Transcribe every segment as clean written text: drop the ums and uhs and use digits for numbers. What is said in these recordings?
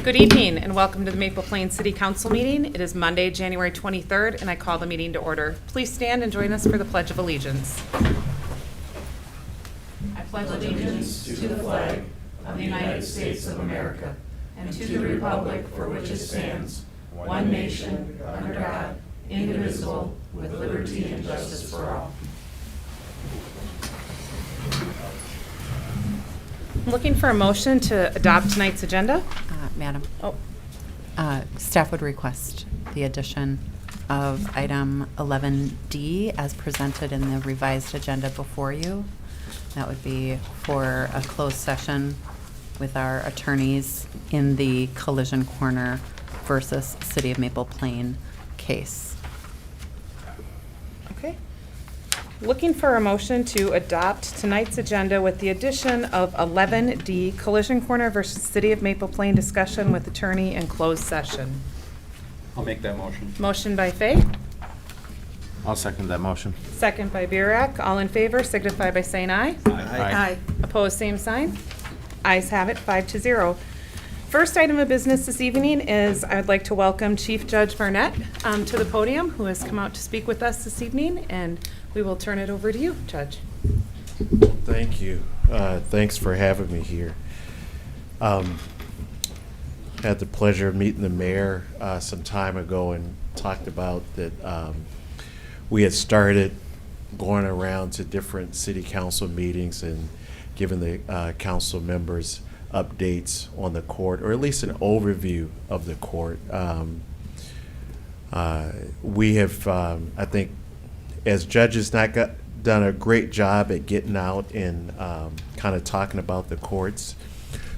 Good evening and welcome to the Maple Plains City Council meeting. It is Monday, January 23rd, and I call the meeting to order. Please stand and join us for the Pledge of Allegiance. I pledge allegiance to the flag of the United States of America and to the republic for which it stands, one nation, under God, indivisible, with liberty and justice for all. I'm looking for a motion to adopt tonight's agenda. Madam. Oh. Staff would request the addition of item 11D as presented in the revised agenda before you. That would be for a closed session with our attorneys in the collision corner versus City of Maple Plain case. Okay. Looking for a motion to adopt tonight's agenda with the addition of 11D, Collision Corner versus City of Maple Plain discussion with attorney in closed session. I'll make that motion. Motion by Fay, I'll second that motion. second by Burek. All in favor signify by saying aye. Aye. Opposed, same sign. Ayes have it, 5-0. First item of business this evening is I would like to welcome Chief Judge Barnett to the podium, who has come out to speak with us this evening, and we will turn it over to you, Judge. Thank you. Thanks for having me here. Had the pleasure of meeting the mayor some time ago and talked about that we had started going around to different city council meetings and giving the council members updates on the court, or at least an overview of the court. We have, I think, as judges, done a great job at getting out and kind of talking about the courts.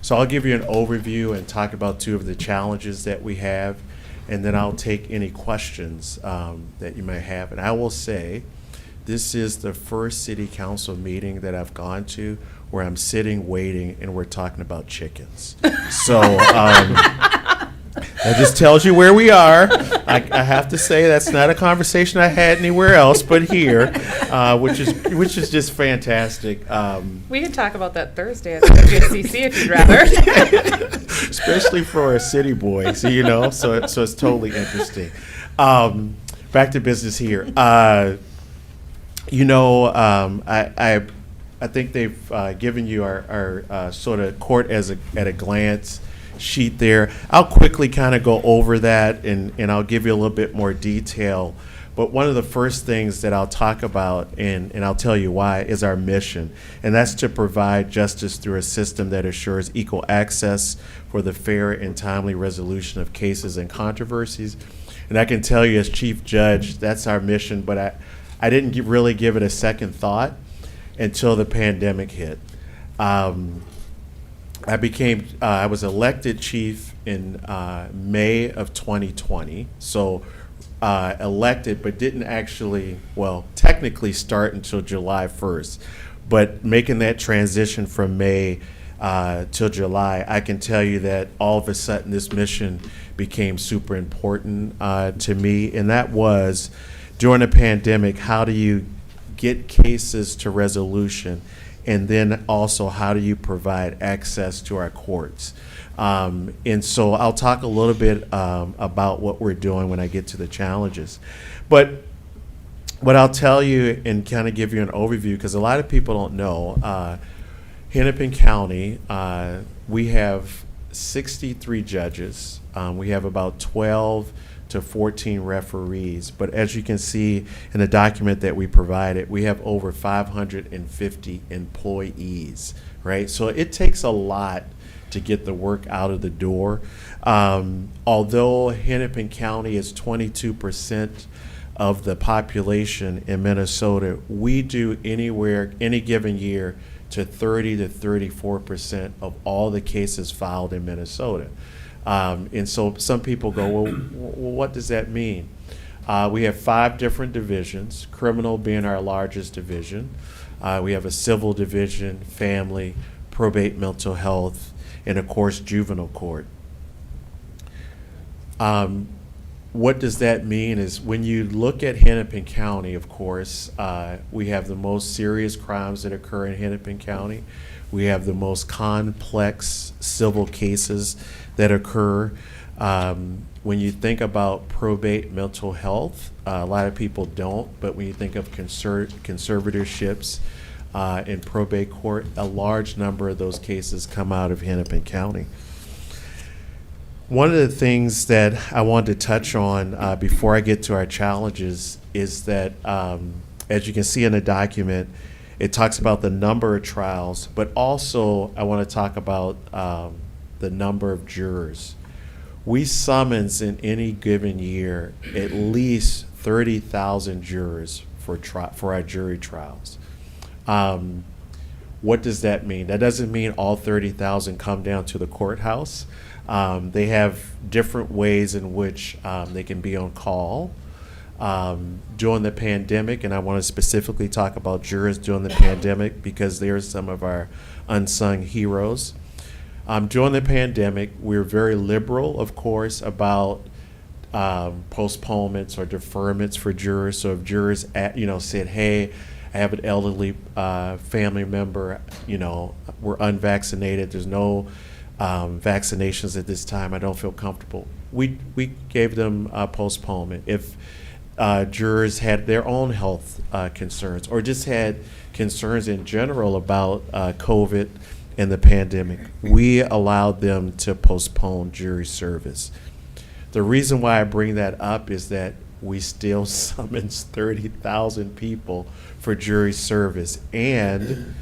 So I'll give you an overview and talk about two of the challenges that we have, and then I'll take any questions that you may have. And I will say, this is the first city council meeting that I've gone to where I'm sitting waiting and we're talking about chickens. So that just tells you where we are. I have to say that's not a conversation I had anywhere else but here, which is just fantastic. We can talk about that Thursday at the WCC if you'd rather. Especially for a city boy, so so it's totally interesting. Back to business here. I think they've given you our sort of court at a glance sheet there. I'll quickly kind of go over that and I'll give you a little bit more detail. But one of the first things that I'll talk about, and I'll tell you why, is our mission. And that's to provide justice through a system that assures equal access for the fair and timely resolution of cases and controversies. And I can tell you as Chief Judge, that's our mission, but I didn't really give it a second thought until the pandemic hit. I was elected chief in May of 2020. So elected, but didn't actually, technically start until July 1st. But making that transition from May till July, I can tell you that all of a sudden this mission became super important to me. And that was, during the pandemic, how do you get cases to resolution? And then also, how do you provide access to our courts? And so I'll talk a little bit about what we're doing when I get to the challenges. But what I'll tell you and kind of give you an overview, because a lot of people don't know, Hennepin County, we have 63 judges. We have about 12 to 14 referees. But as you can see in the document that we provided, we have over 550 employees, right? So it takes a lot to get the work out of the door. Although Hennepin County is 22% of the population in Minnesota, we do any given year, to 30 to 34% of all the cases filed in Minnesota. And so some people go, well, what does that mean? We have 5 different divisions, criminal being our largest division. We have a civil division, family, probate, mental health, and of course, juvenile court. what does that mean is when you look at Hennepin County, of course, we have the most serious crimes that occur in Hennepin County. We have the most complex civil cases that occur. When you think about probate mental health, a lot of people don't, but when you think of conservatorships in probate court, a large number of those cases come out of Hennepin County. One of the things that I wanted to touch on before I get to our challenges is that, as you can see in the document, it talks about the number of trials, but also I want to talk about the number of jurors. We summons in any given year at least 30,000 jurors for our jury trials. What does that mean? That doesn't mean all 30,000 come down to the courthouse. They have different ways in which they can be on call. During the pandemic, and I want to specifically talk about jurors during the pandemic because they are some of our unsung heroes. During the pandemic, we were very liberal, of course, about postponements or deferments for jurors. So if jurors, said, "Hey, I have an elderly family member, we're unvaccinated. There's no vaccinations at this time. I don't feel comfortable." We gave them a postponement. If jurors had their own health concerns or just had concerns in general about COVID and the pandemic, we allowed them to postpone jury service. The reason why I bring that up is that we still summons 30,000 people for jury service. And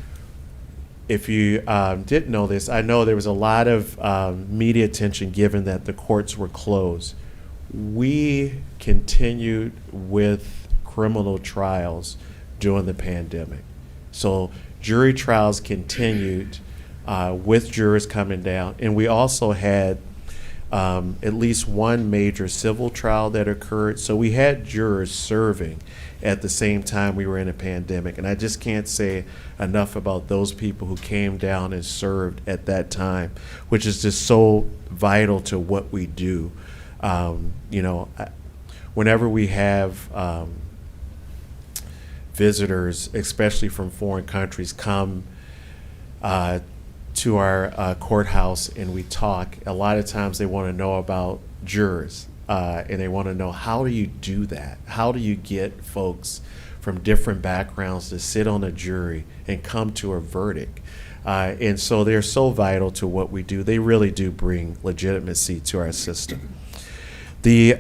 if you didn't know this, I know there was a lot of media attention given that the courts were closed. We continued with criminal trials during the pandemic. So jury trials continued with jurors coming down. And we also had at least one major civil trial that occurred. So we had jurors serving at the same time we were in a pandemic. And I just can't say enough about those people who came down and served at that time, which is just so vital to what we do. Whenever we have visitors, especially from foreign countries, come to our courthouse and we talk, a lot of times they want to know about jurors and they want to know, how do you do that? How do you get folks from different backgrounds to sit on a jury and come to a verdict? And so they're so vital to what we do. They really do bring legitimacy to our system. The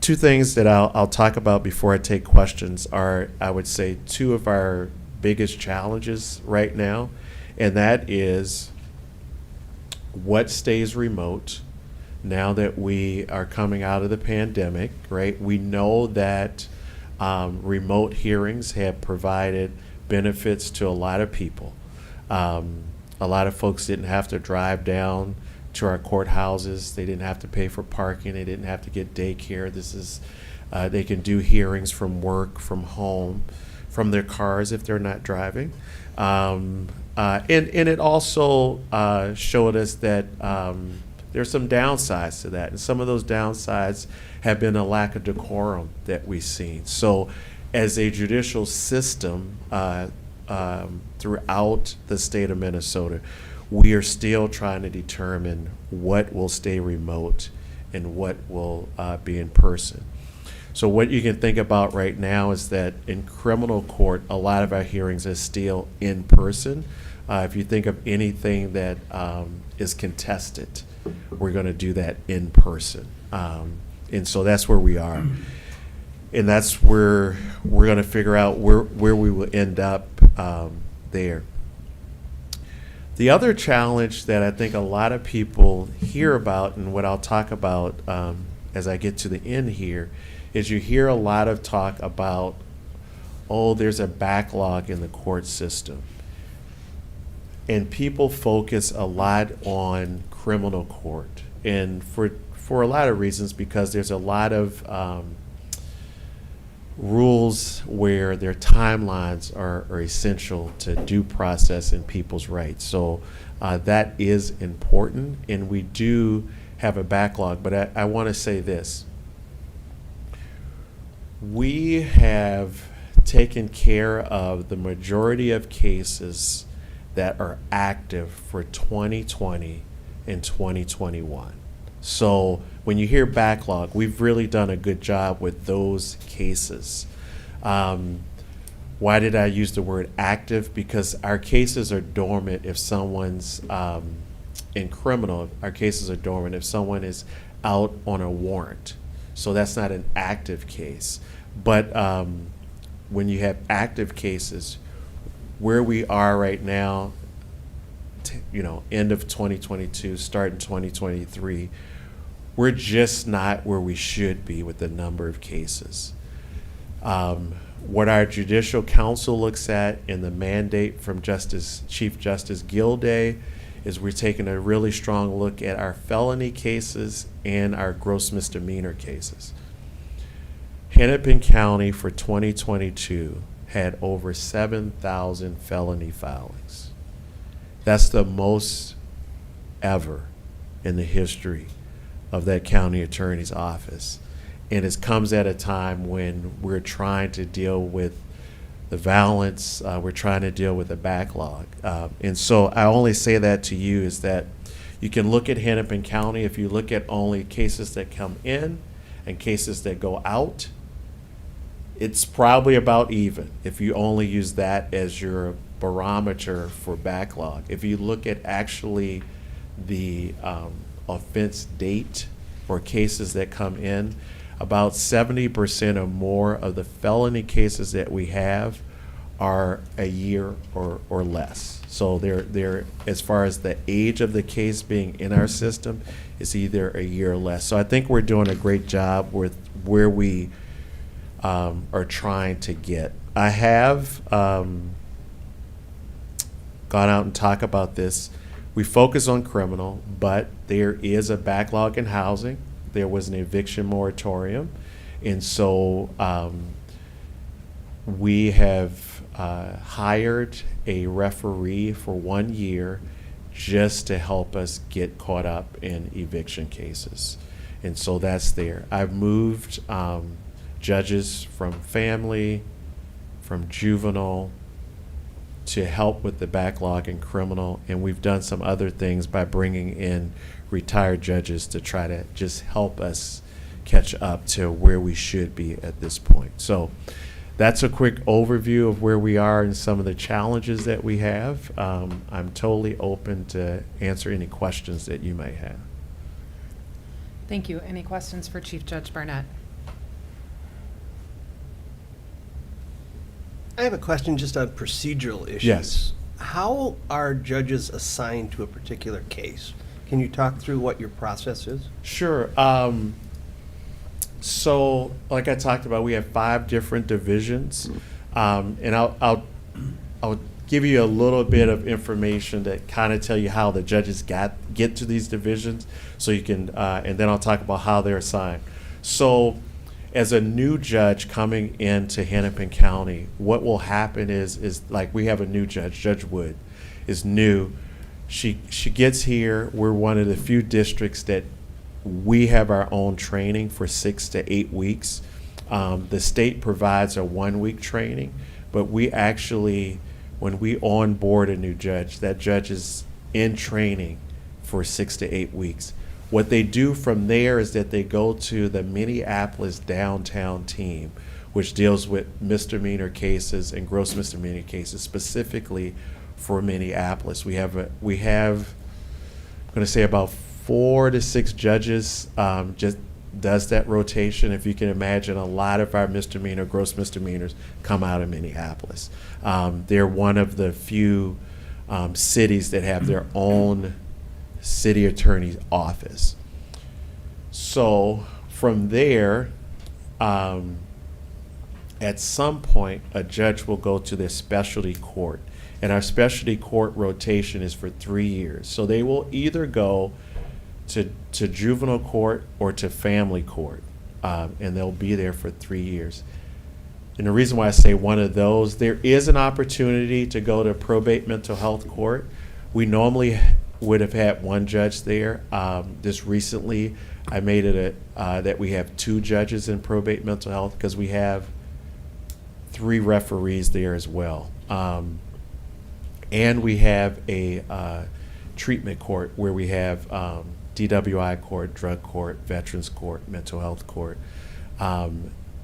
two things that I'll talk about before I take questions are, I would say, two of our biggest challenges right now, and that is what stays remote now that we are coming out of the pandemic, right? We know that remote hearings have provided benefits to a lot of people. A lot of folks didn't have to drive down to our courthouses. They didn't have to pay for parking. They didn't have to get daycare. They can do hearings from work, from home, from their cars if they're not driving. And it also showed us that there's some downsides to that. And some of those downsides have been a lack of decorum that we've seen. So as a judicial system throughout the state of Minnesota, we are still trying to determine what will stay remote and what will be in person. So what you can think about right now is that in criminal court, a lot of our hearings are still in person. If you think of anything that is contested, we're going to do that in person. And so that's where we are. And that's where we're going to figure out where we will end up there. The other challenge that I think a lot of people hear about, and what I'll talk about as I get to the end here, is you hear a lot of talk about, oh, there's a backlog in the court system. And people focus a lot on criminal court, and for a lot of reasons, because there's a lot of rules where their timelines are essential to due process and people's rights. So that is important, and we do have a backlog. But I want to say this. We have taken care of the majority of cases that are active for 2020 and 2021. So when you hear backlog, we've really done a good job with those cases. Why did I use the word active? Because our cases are dormant if someone's in criminal. Our cases are dormant if someone is out on a warrant. So that's not an active case. But when you have active cases, where we are right now, end of 2022, start in 2023, we're just not where we should be with the number of cases. What our Judicial Council looks at in the mandate from Chief Justice Gilday is we're taking a really strong look at our felony cases and our gross misdemeanor cases. Hennepin County for 2022 had over 7,000 felony filings. That's the most ever in the history of that county attorney's office. And it comes at a time when we're trying to deal with the violence, we're trying to deal with the backlog. And so I only say that to you is that you can look at Hennepin County. If you look at only cases that come in and cases that go out, it's probably about even if you only use that as your barometer for backlog. If you look at actually the offense date for cases that come in, about 70% or more of the felony cases that we have are a year or less. So they're as far as the age of the case being in our system, it's either a year or less. So I think we're doing a great job with where we are trying to get. I have gone out and talked about this. We focus on criminal, but there is a backlog in housing. There was an eviction moratorium. And so we have hired a referee for 1 year just to help us get caught up in eviction cases. And so that's there. I've moved judges from family, from juvenile, to help with the backlog in criminal, and we've done some other things by bringing in retired judges to try to just help us catch up to where we should be at this point. So that's a quick overview of where we are and some of the challenges that we have. I'm totally open to answer any questions that you may have. Thank you. Any questions for Chief Judge Barnett? I have a question just on procedural issues. Yes. How are judges assigned to a particular case? Can you talk through what your process is? Sure. So, like I talked about, we have 5 different divisions, and I'll give you a little bit of information that kind of tell you how the judges get to these divisions, so you can, and then I'll talk about how they're assigned. So, as a new judge coming into Hennepin County, what will happen is like we have a new judge, Judge Wood, is new. She gets here. We're one of the few districts that we have our own training for 6 to 8 weeks. The state provides a 1-week training, but we actually, when we onboard a new judge, that judge is in training for 6 to 8 weeks. What they do from there is that they go to the Minneapolis downtown team, which deals with misdemeanor cases and gross misdemeanor cases specifically for Minneapolis. We have I'm going to say about 4 to 6 judges just does that rotation. If you can imagine, a lot of our misdemeanor, gross misdemeanors come out of Minneapolis. They're one of the few cities that have their own city attorney's office. So from there, at some point, a judge will go to their specialty court, and our specialty court rotation is for 3 years. So they will either go to juvenile court or to family court, and they'll be there for 3 years. And the reason why I say one of those, there is an opportunity to go to probate mental health court. We normally would have had one judge there. Just recently, I made it that we have 2 judges in probate mental health because we have 3 referees there as well. And we have a treatment court where we have DWI court, drug court, veterans court, mental health court.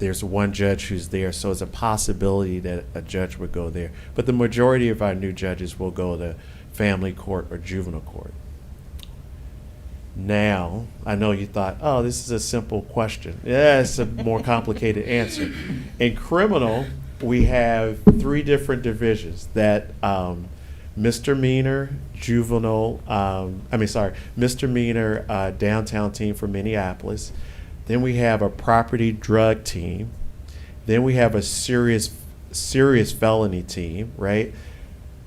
There's one judge who's there, so it's a possibility that a judge would go there. But the majority of our new judges will go to family court or juvenile court. Now, I know you thought, oh, this is a simple question. Yeah, it's a more complicated answer. In criminal, we have 3 different divisions that misdemeanor, juvenile, misdemeanor downtown team for Minneapolis. Then we have a property drug team. Then we have a serious felony team, right?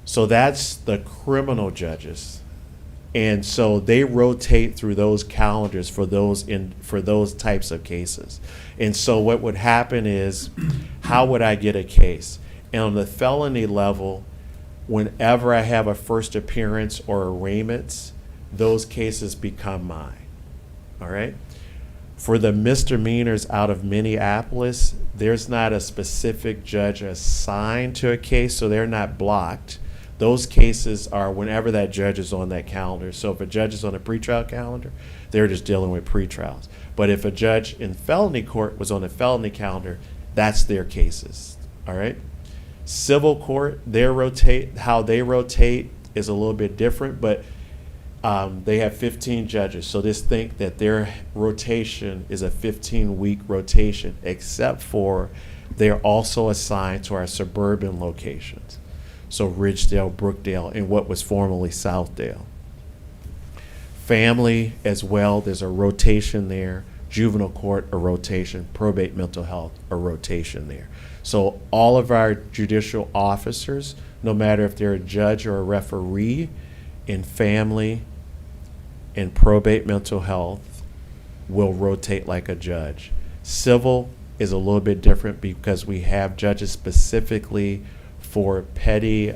So that's the criminal judges. And so they rotate through those calendars for those types of cases. And so what would happen is, how would I get a case? And on the felony level, whenever I have a first appearance or arraignments, those cases become mine. All right? For the misdemeanors out of Minneapolis, there's not a specific judge assigned to a case, so they're not blocked. Those cases are whenever that judge is on that calendar. So if a judge is on a pretrial calendar, they're just dealing with pretrials. But if a judge in felony court was on a felony calendar, that's their cases. All right? Civil court, how they rotate is a little bit different, but they have 15 judges. So just think that their rotation is a 15-week rotation, except for they're also assigned to our suburban locations. So Ridgedale, Brookdale, and what was formerly Southdale. Family as well, there's a rotation there. Juvenile court, a rotation. Probate mental health, a rotation there. So all of our judicial officers, no matter if they're a judge or a referee, in family and probate mental health, will rotate like a judge. Civil is a little bit different because we have judges specifically for petty,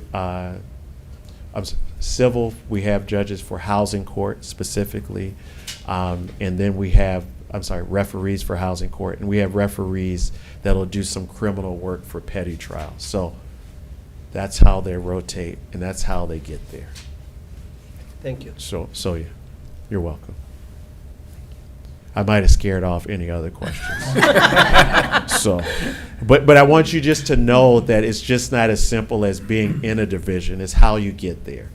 civil, we have judges for housing court specifically, and then we have, referees for housing court, and we have referees that'll do some criminal work for petty trials. So that's how they rotate, and that's how they get there. Thank you. So yeah, you're welcome. I might have scared off any other questions. So, but I want you just to know that it's just not as simple as being in a division. It's how you get there.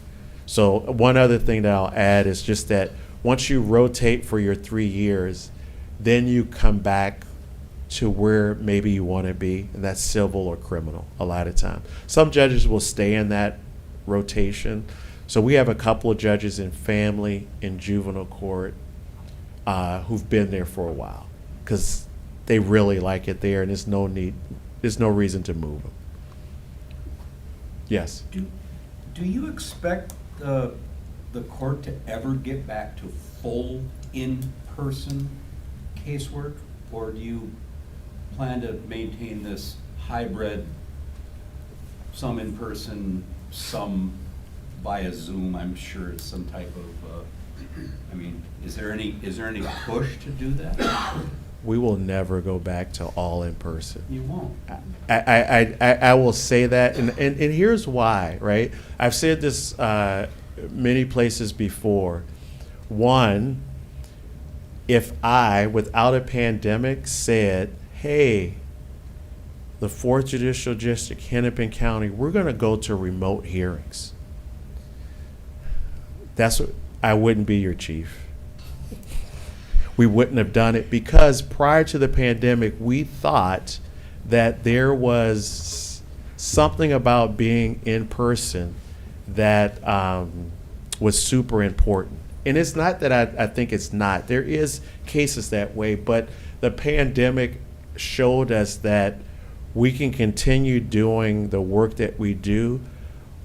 So one other thing that I'll add is just that once you rotate for your 3 years, then you come back to where maybe you want to be, and that's civil or criminal a lot of time. Some judges will stay in that rotation. So we have a couple of judges in family and juvenile court who've been there for a while because they really like it there, and there's no reason to move them. Yes. Do you expect the court to ever get back to full in-person casework, or do you plan to maintain this hybrid, some in-person, some via Zoom? I'm sure it's some type of is there any push to do that? We will never go back to all in person. You won't. I will say that, and here's why, right? I've said this many places before. One, if I, without a pandemic, said, hey, the 4th Judicial District, Hennepin County, we're going to go to remote hearings. I wouldn't be your chief. We wouldn't have done it because prior to the pandemic, we thought that there was something about being in person that was super important. And it's not that I think it's not. There is cases that way, but the pandemic showed us that we can continue doing the work that we do,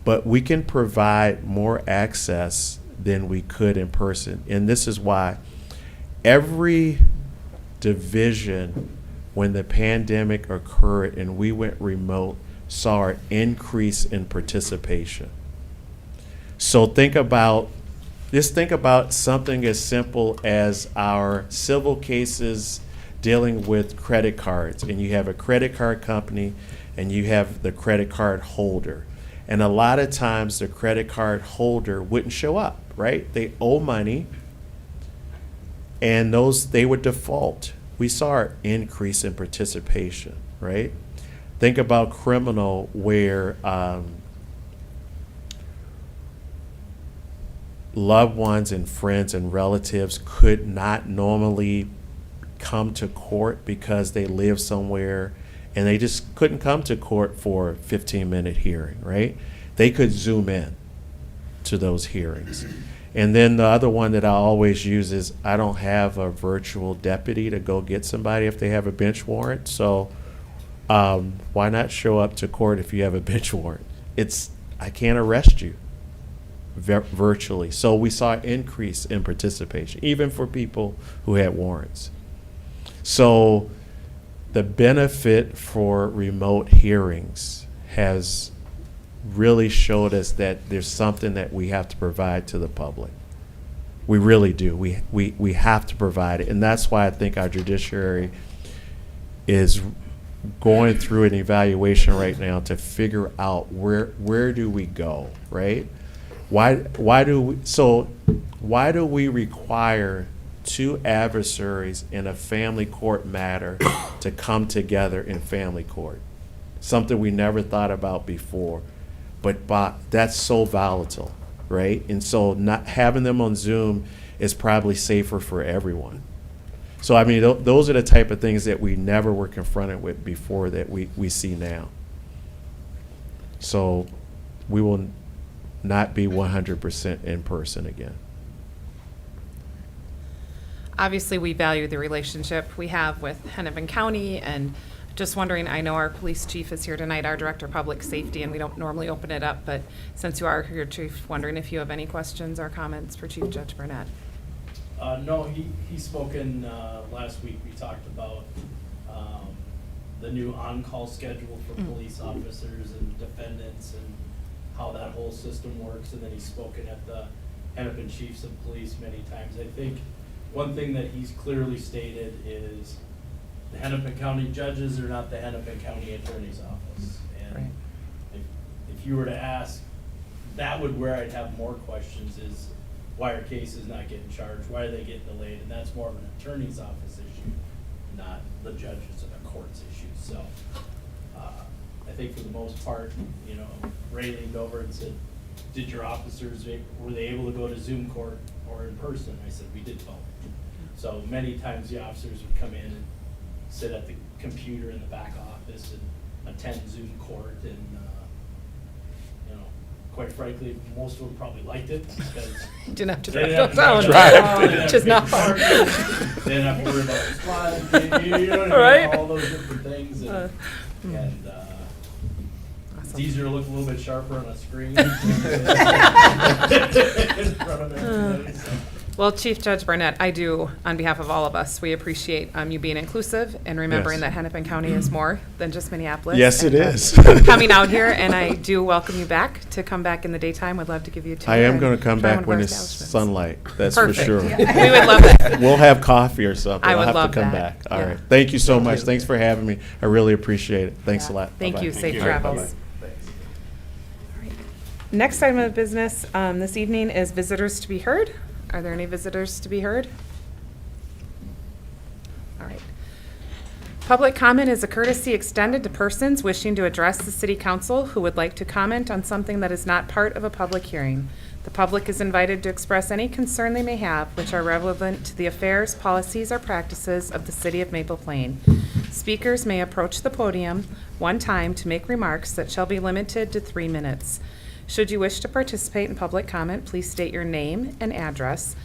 but we can provide more access than we could in person. And this is why every division, when the pandemic occurred and we went remote, saw an increase in participation. So think about Just think about something as simple as our civil cases dealing with credit cards, and you have a credit card company and you have the credit card holder. And a lot of times the credit card holder wouldn't show up, right? They owe money and they would default. We saw an increase in participation, right? Think about criminal where loved ones and friends and relatives could not normally come to court because they live somewhere and they just couldn't come to court for a 15-minute hearing, right? They could Zoom in to those hearings. And then the other one that I always use is I don't have a virtual deputy to go get somebody if they have a bench warrant. So why not show up to court if you have a bench warrant? I can't arrest you virtually. So we saw an increase in participation, even for people who had warrants. So the benefit for remote hearings has really showed us that there's something that we have to provide to the public. We really do. We have to provide it. And that's why I think our judiciary is going through an evaluation right now to figure out where do we go, right? Why do we require two adversaries in a family court matter to come together in family court? Something we never thought about before. But that's so volatile, right? And so not having them on Zoom is probably safer for everyone. So, I mean, those are the type of things that we never were confronted with before that we see now. So we will not be 100% in person again. Obviously, we value the relationship we have with Hennepin County, and just wondering, I know our police chief is here tonight, our director of public safety, and we don't normally open it up, but since you are here, Chief, wondering if you have any questions or comments for Chief Judge Burnett. No, he spoken last week. We talked about the new on-call schedule for police officers and defendants and how that whole system works, and then he's spoken at the Hennepin Chiefs of Police many times. I think one thing that he's clearly stated is the Hennepin County judges are not the Hennepin County Attorney's Office. And Right. if you were to ask, that would where I'd have more questions is why are cases not getting charged? Why are they getting delayed? And that's more of an attorney's office issue, not the judges or the court's issue. So I think for the most part, Ray leaned over and said, did your officers, were they able to go to Zoom court or in person? I said, we did both. So many times the officers would come in and sit at the computer in the back office and attend Zoom court, and quite frankly, most of them probably liked it because Didn't have to they drive didn't have to downtown. drive. Which is not far. They didn't have to worry about the squad, you know what I mean, Right. all those different things, and it's easier to look a little bit sharper on a screen in front of everybody. So. Well, Chief Judge Burnett, I do, on behalf of all of us, we appreciate you being inclusive and remembering Yes. that Hennepin County is more than just Minneapolis. Yes, it and, is. Coming out here, and I do welcome you back to come back in the daytime. Would love to give you a tour. I am and going to come try one back of when our it's establishments. sunlight, that's Perfect. for sure. We would love that. We'll have coffee or something. I would I'll have love to come that. back. All Yeah. right. Thank you so much. Thanks for having me. I really appreciate it. Thanks a lot. Thank Bye-bye. you. Safe All right, travels. bye-bye. Next item of business this evening is visitors to be heard. Are there any visitors to be heard? All right. Public comment is a courtesy extended to persons wishing to address the city council who would like to comment on something that is not part of a public hearing. The public is invited to express any concern they may have which are relevant to the affairs, policies, or practices of the city of Maple Plain. Speakers may approach the podium one time to make remarks that shall be limited to 3 minutes. Should you wish to participate in public comment, please state your name and address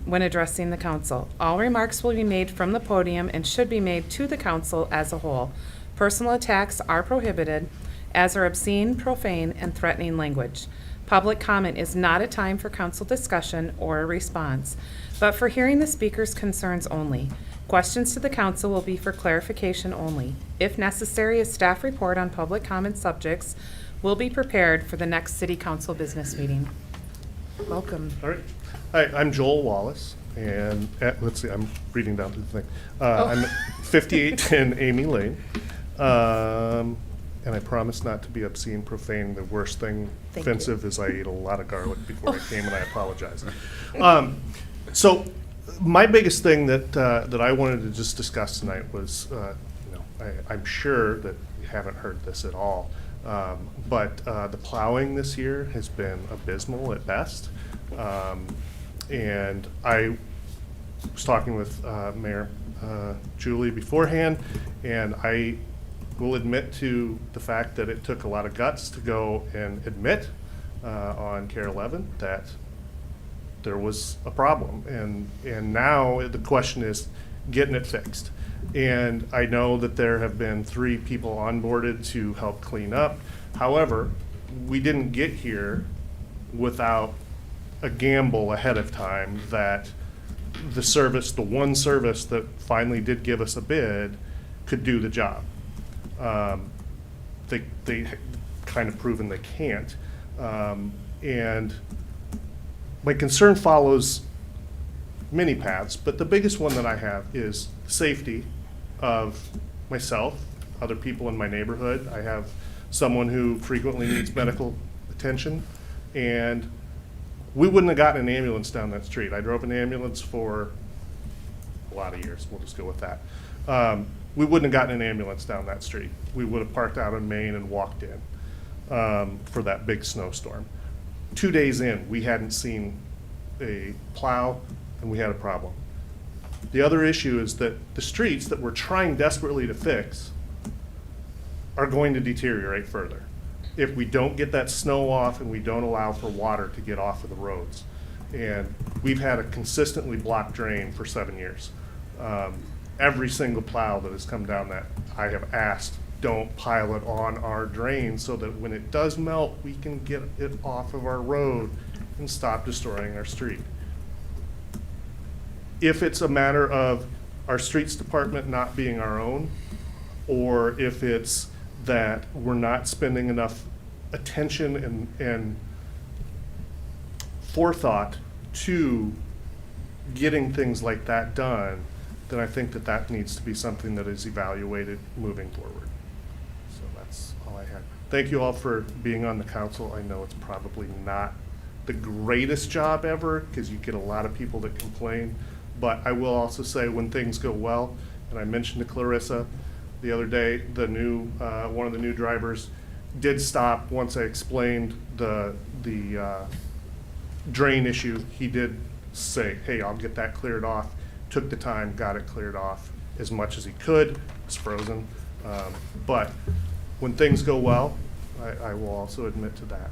when addressing the council. All remarks will be made from the podium and should be made to the council as a whole. Personal attacks are prohibited, as are obscene, profane, and threatening language. Public comment is not a time for council discussion or a response, but for hearing the speaker's concerns only. Questions to the council will be for clarification only. If necessary, a staff report on public comment subjects will be prepared for the next city council business meeting. Welcome. All right. Hi, I'm Joel Wallace, and let's see, I'm reading down to the thing. Oh. I'm at 5810 Amy Lane, and I promise not to be obscene, profane. The worst thing Thank you. offensive is I ate a lot of garlic before I came, and I apologize. So my biggest thing that I wanted to just discuss tonight was, I'm sure that you haven't heard this at all, but the plowing this year has been abysmal at best. And I was talking with Mayor Julie beforehand, and I will admit to the fact that it took a lot of guts to go and admit on Care 11 that there was a problem. And now the question is getting it fixed. And I know that there have been 3 people onboarded to help clean up. However, we didn't get here without a gamble ahead of time that the one service that finally did give us a bid could do the job. They kind of proven they can't. And my concern follows many paths, but the biggest one that I have is safety of myself, other people in my neighborhood. I have someone who frequently needs medical attention, and we wouldn't have gotten an ambulance down that street. I drove an ambulance for a lot of years, we'll just go with that. We wouldn't have gotten an ambulance down that street. We would have parked out on Main and walked in for that big snowstorm. 2 days in, we hadn't seen a plow, and we had a problem. The other issue is that the streets that we're trying desperately to fix are going to deteriorate further if we don't get that snow off and we don't allow for water to get off of the roads. And we've had a consistently blocked drain for 7 years. Every single plow that has come down that, I have asked, don't pile it on our drain so that when it does melt, we can get it off of our road and stop destroying our street. If it's a matter of our streets department not being our own, or if it's that we're not spending enough attention and forethought to getting things like that done, then I think that needs to be something that is evaluated moving forward. So that's all I had. Thank you all for being on the council. I know it's probably not the greatest job ever because you get a lot of people that complain, but I will also say when things go well, and I mentioned to Clarissa the other day, the new one of the new drivers did stop once I explained the drain issue. He did say, hey, I'll get that cleared off. Took the time, got it cleared off as much as he could. It's frozen. But when things go well, I will also admit to that,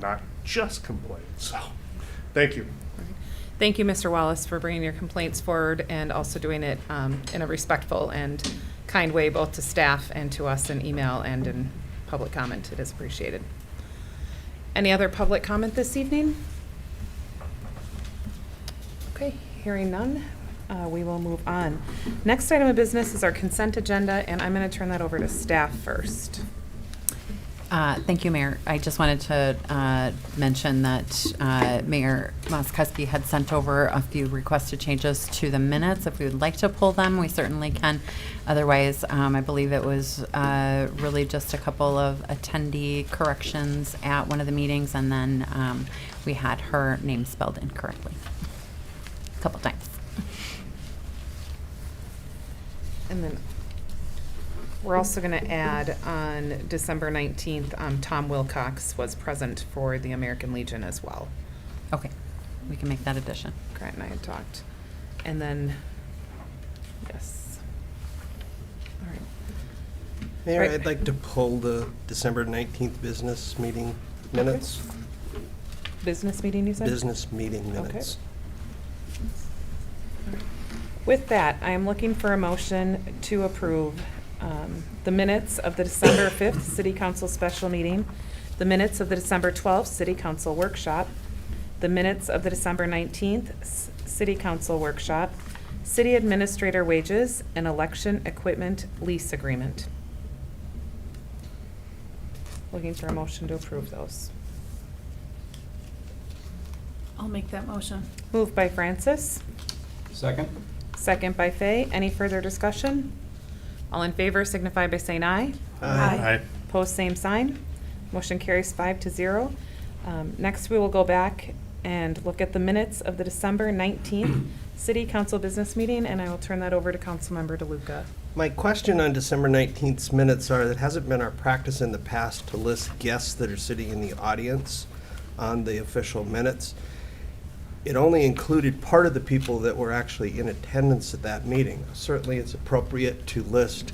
not just complain. So, thank you. Thank you, Mr. Wallace, for bringing your complaints forward and also doing it in a respectful and kind way, both to staff and to us in email and in public comment. It is appreciated. Any other public comment this evening? Okay, hearing none, we will move on. Next item of business is our consent agenda, and I'm going to turn that over to staff first. Thank you, Mayor. I just wanted to mention that Mayor Moskowski had sent over a few requested changes to the minutes. If we would like to pull them, we certainly can. Otherwise, I believe it was really just a couple of attendee corrections at one of the meetings, and then we had her name spelled incorrectly a couple times. And then we're also going to add on December 19th, Tom Wilcox was present for the American Legion as well. Okay, we can make that addition. Grant and I had talked. And then, yes. All right. Mayor, Right. I'd like to pull the December 19th business meeting minutes. Business meeting, you said? Business meeting minutes. With that, I am looking for a motion to approve the minutes of the December 5th City Council special meeting, the minutes of the December 12th City Council workshop, the minutes of the December 19th City Council workshop, city administrator wages, and election equipment lease agreement. Looking for a motion to approve those. I'll make that motion. Moved by Francis, Second? second by Fay. Any further discussion? All in favor signify by saying aye. Aye. Opposed, same sign. Motion carries 5-0. Next, we will go back and look at the minutes of the December 19th City Council Business Meeting, and I will turn that over to Councilmember DeLuca. My question on December 19th's minutes are, that hasn't been our practice in the past to list guests that are sitting in the audience on the official minutes. It only included part of the people that were actually in attendance at that meeting. Certainly, it's appropriate to list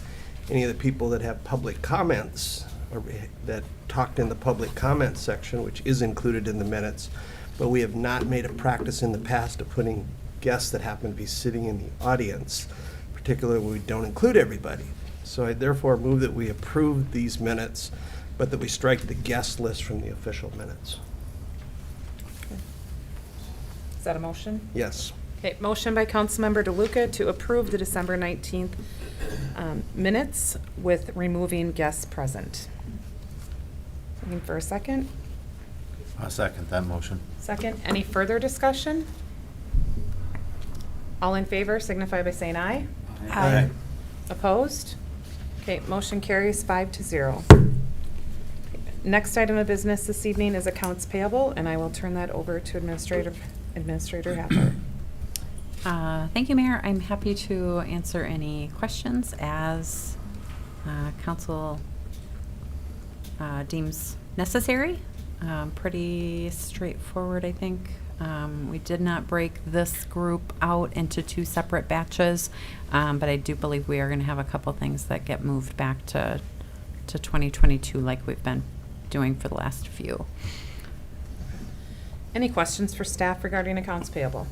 any of the people that have public comments, or that talked in the public comments section, which is included in the minutes, but we have not made a practice in the past of putting guests that happen to be sitting in the audience, particularly when we don't include everybody. So I therefore move that we approve these minutes, but that we strike the guest list from the official minutes. Is that a motion? Yes. Okay, motion by Councilmember DeLuca to approve the December 19th minutes with removing guests present. Looking for a second? I'll second that motion. Second. Any further discussion? All in favor signify by saying aye. Aye. Opposed? Okay, motion carries 5-0. Next item of business this evening is accounts payable, and I will turn that over to Administrator Happer. Thank you, Mayor. I'm happy to answer any questions as council deems necessary. Pretty straightforward, I think. We did not break this group out into two separate batches, but I do believe we are going to have a couple things that get moved back to 2022 like we've been doing for the last few. Any questions for staff regarding accounts payable?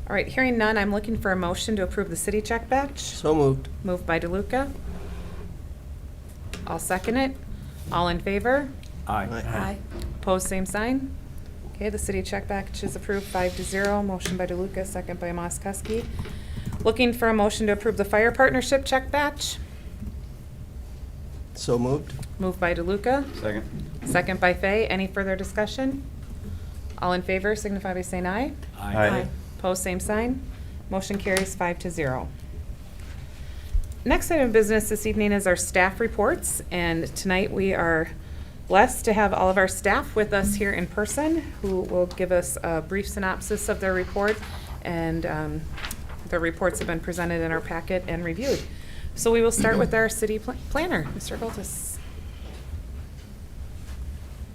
All right, hearing none, I'm looking for a motion to approve the city check batch. So moved. Moved by DeLuca. I'll second it. All in favor? Aye. Opposed, same sign. Okay, the city check batch is approved 5-0. Motion by DeLuca, second by Moskowski. Looking for a motion to approve the fire partnership check batch. So moved. Moved by DeLuca, Second? second by Fay. Any further discussion? All in favor signify by saying aye. Aye. Opposed, same sign. Motion carries 5-0. Next item of business this evening is our staff reports, and tonight we are blessed to have all of our staff with us here in person who will give us a brief synopsis of their report, and their reports have been presented in our packet and reviewed. So we will start with our city planner, Mr. Goltis.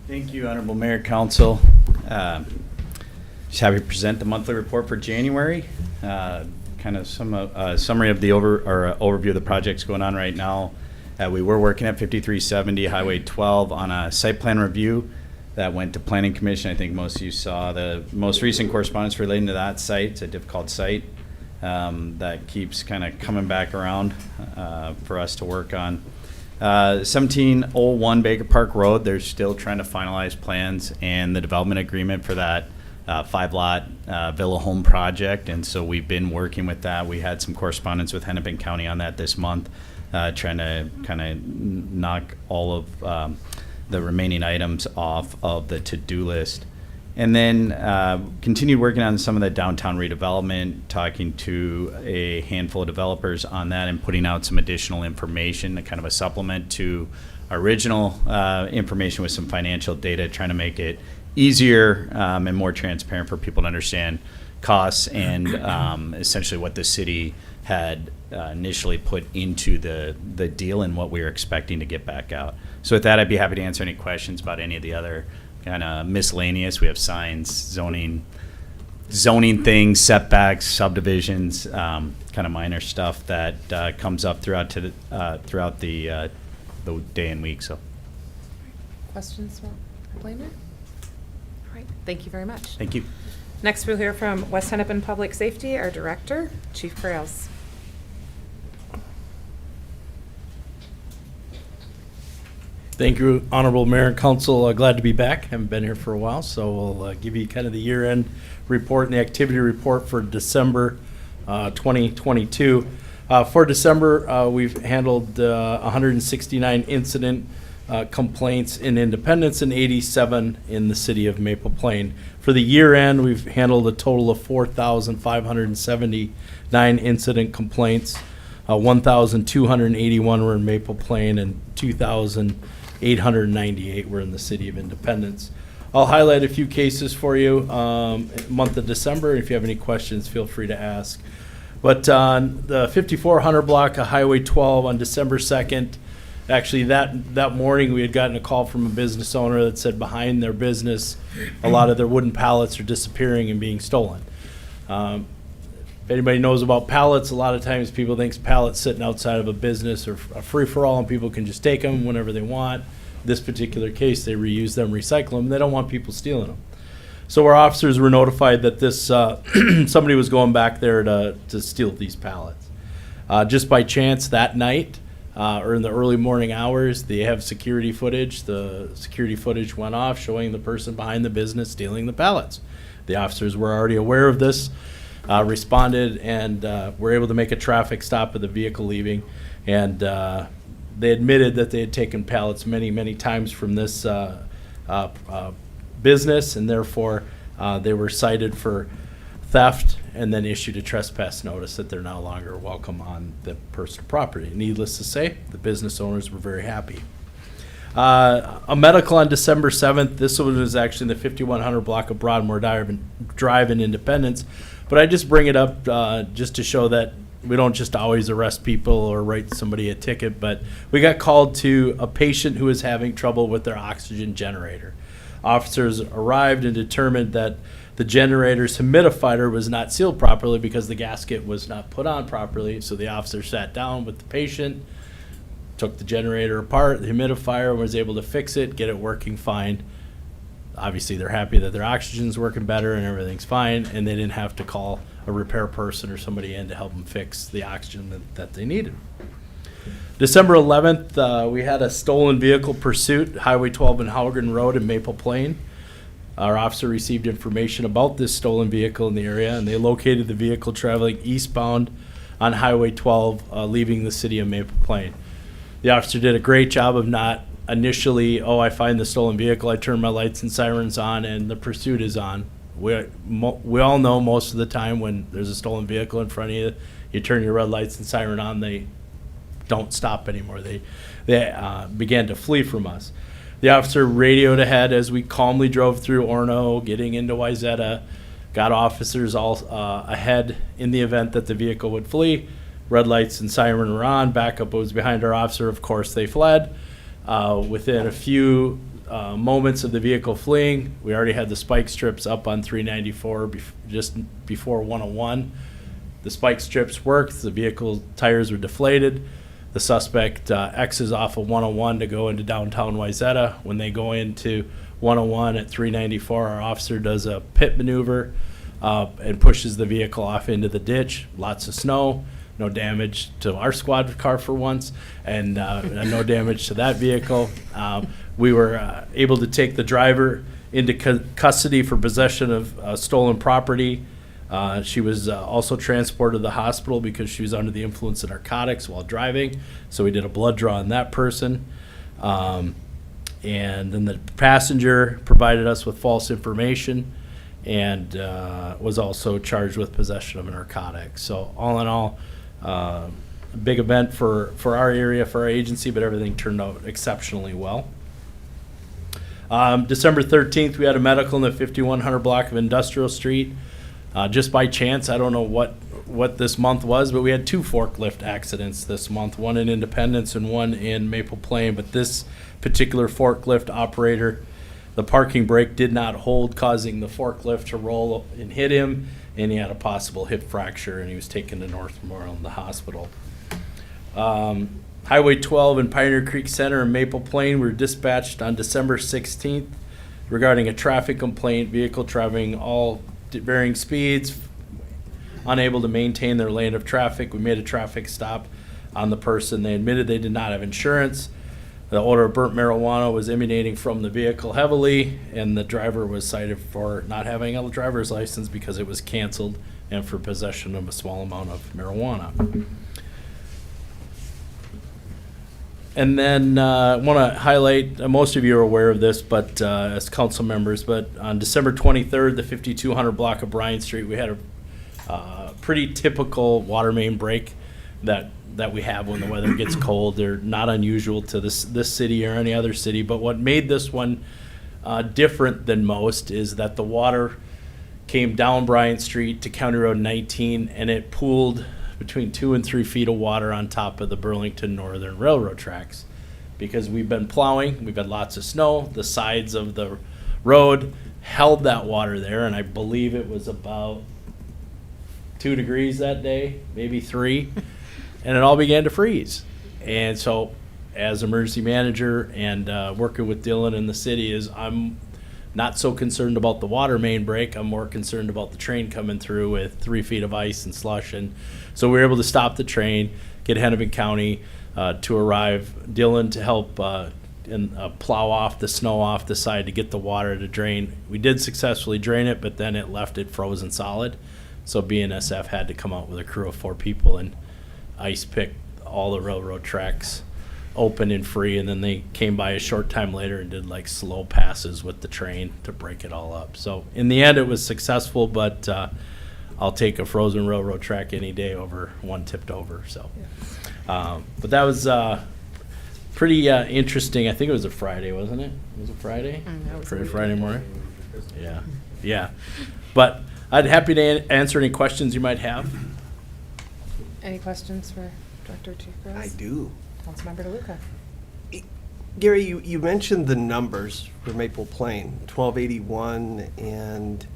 Thank you, Honorable Mayor, Council. Just happy to present the monthly report for January. Kind of some summary of the overview of the projects going on right now. We were working at 5370 Highway 12 on a site plan review that went to Planning Commission. I think most of you saw the most recent correspondence relating to that site. It's a difficult site that keeps kind of coming back around for us to work on. 1701 Baker Park Road, they're still trying to finalize plans and the development agreement for that 5-lot villa home project, and so we've been working with that. We had some correspondence with Hennepin County on that this month, trying to kind of knock all of the remaining items off of the to-do list. And then continued working on some of the downtown redevelopment, talking to a handful of developers on that and putting out some additional information, kind of a supplement to original information with some financial data, trying to make it easier and more transparent for people to understand costs and essentially what the city had initially put into the deal and what we were expecting to get back out. So with that, I'd be happy to answer any questions about any of the other kind of miscellaneous. We have signs, zoning things, setbacks, subdivisions, kind of minor stuff that comes up throughout the day and week. So, Questions for Blainer? All right, thank you very much. thank you. Next, we'll hear from West Hennepin Public Safety, our Director, Chief Krause. Thank you, Honorable Mayor and Council. Glad to be back. Haven't been here for a while, so we'll give you kind of the year-end report and the activity report for December 2022. For December, we've handled 169 incident complaints in Independence and 87 in the city of Maple Plain. For the year end, we've handled a total of 4,579 incident complaints. 1,281 were in Maple Plain and 2,898 were in the city of Independence. I'll highlight a few cases for you, month of December. If you have any questions, feel free to ask. But on the 5400 block of Highway 12 on December 2nd, actually that morning we had gotten a call from a business owner that said behind their business, a lot of their wooden pallets are disappearing and being stolen. If anybody knows about pallets, a lot of times people think pallets sitting outside of a business are a free-for-all and people can just take them whenever they want. This particular case, they reuse them, recycle them. They don't want people stealing them. So our officers were notified that this somebody was going back there to steal these pallets. Just by chance that night or in the early morning hours, they have security footage. The security footage went off showing the person behind the business stealing the pallets. The officers were already aware of this, responded, and were able to make a traffic stop of the vehicle leaving. And they admitted that they had taken pallets many, many times from this business, and therefore they were cited for theft and then issued a trespass notice that they're no longer welcome on the personal property. Needless to say, the business owners were very happy. A medical on December 7th. This one was actually in the 5100 block of Broadmoor Drive in Independence. But I just bring it up just to show that we don't just always arrest people or write somebody a ticket, but we got called to a patient who was having trouble with their oxygen generator. Officers arrived and determined that the generator's humidifier was not sealed properly because the gasket was not put on properly. So the officer sat down with the patient, took the generator apart, the humidifier, and was able to fix it, get it working fine. Obviously, they're happy that their oxygen's working better and everything's fine, and they didn't have to call a repair person or somebody in to help them fix the oxygen that they needed. December 11th, we had a stolen vehicle pursuit, Highway 12 and Haugen Road in Maple Plain. Our officer received information about this stolen vehicle in the area, and they located the vehicle traveling eastbound on Highway 12, leaving the city of Maple Plain. The officer did a great job of not initially, I find the stolen vehicle, I turn my lights and sirens on, and the pursuit is on. We all know most of the time when there's a stolen vehicle in front of you, you turn your red lights and siren on, they don't stop anymore. They began to flee from us. The officer radioed ahead as we calmly drove through Orono, getting into Wayzata, got officers all ahead in the event that the vehicle would flee. Red lights and siren were on, backup was behind our officer, of course they fled. Within a few moments of the vehicle fleeing, we already had the spike strips up on 394 just before 101. The spike strips worked, the vehicle tires were deflated. The suspect X's off of 101 to go into downtown Wayzata. When they go into 101 at 394, our officer does a pit maneuver and pushes the vehicle off into the ditch. Lots of snow. No damage to our squad car for once, and no damage to that vehicle. We were able to take the driver into custody for possession of stolen property. She was also transported to the hospital because she was under the influence of narcotics while driving, so we did a blood draw on that person. And then the passenger provided us with false information and was also charged with possession of a narcotic. So all in all, a big event for our area, for our agency, but everything turned out exceptionally well. December 13th, we had a medical in the 5100 block of Industrial Street. Just by chance, I don't know what this month was, but we had 2 forklift accidents this month, one in Independence and one in Maple Plain. But this particular forklift operator, the parking brake did not hold, causing the forklift to roll and hit him, and he had a possible hip fracture, and he was taken to North Memorial in the hospital. Highway 12 and Pioneer Creek Center in Maple Plain were dispatched on December 16th regarding a traffic complaint, vehicle traveling all varying speeds, unable to maintain their lane of traffic. We made a traffic stop on the person. They admitted they did not have insurance. The odor of burnt marijuana was emanating from the vehicle heavily, and the driver was cited for not having a driver's license because it was canceled and for possession of a small amount of marijuana. And then I want to highlight, most of you are aware of this, but as council members, but on December 23rd, the 5200 block of Bryant Street, we had a pretty typical water main break that we have when the weather gets cold. They're not unusual to this city or any other city, but what made this one different than most is that the water came down Bryant Street to County Road 19, and it pooled between 2 and 3 feet of water on top of the Burlington Northern Railroad tracks. Because we've been plowing, we've had lots of snow, the sides of the road held that water there, and I believe it was about 2 degrees that day, maybe 3, and it all began to freeze. And so, as emergency manager and working with Dylan in the city, is I'm not so concerned about the water main break. I'm more concerned about the train coming through with 3 feet of ice and slush. And so we were able to stop the train, get Hennepin County to arrive, Dylan to help and plow off the snow off the side to get the water to drain. We did successfully drain it, but then it left it frozen solid. So BNSF had to come out with a crew of 4 people and ice pick all the railroad tracks open and free, and then they came by a short time later and did like slow passes with the train to break it all up. So in the end it was successful, but I'll take a frozen railroad track any day over one tipped over. So but that was pretty interesting. I think it was a Friday, wasn't it? Was it Friday? Friday morning. Yeah. But I'd happy to answer any questions you might have. Any questions for Director Chief Gross? I do. Councilmember DeLuca. Gary, you mentioned the numbers for Maple Plain, 1281 and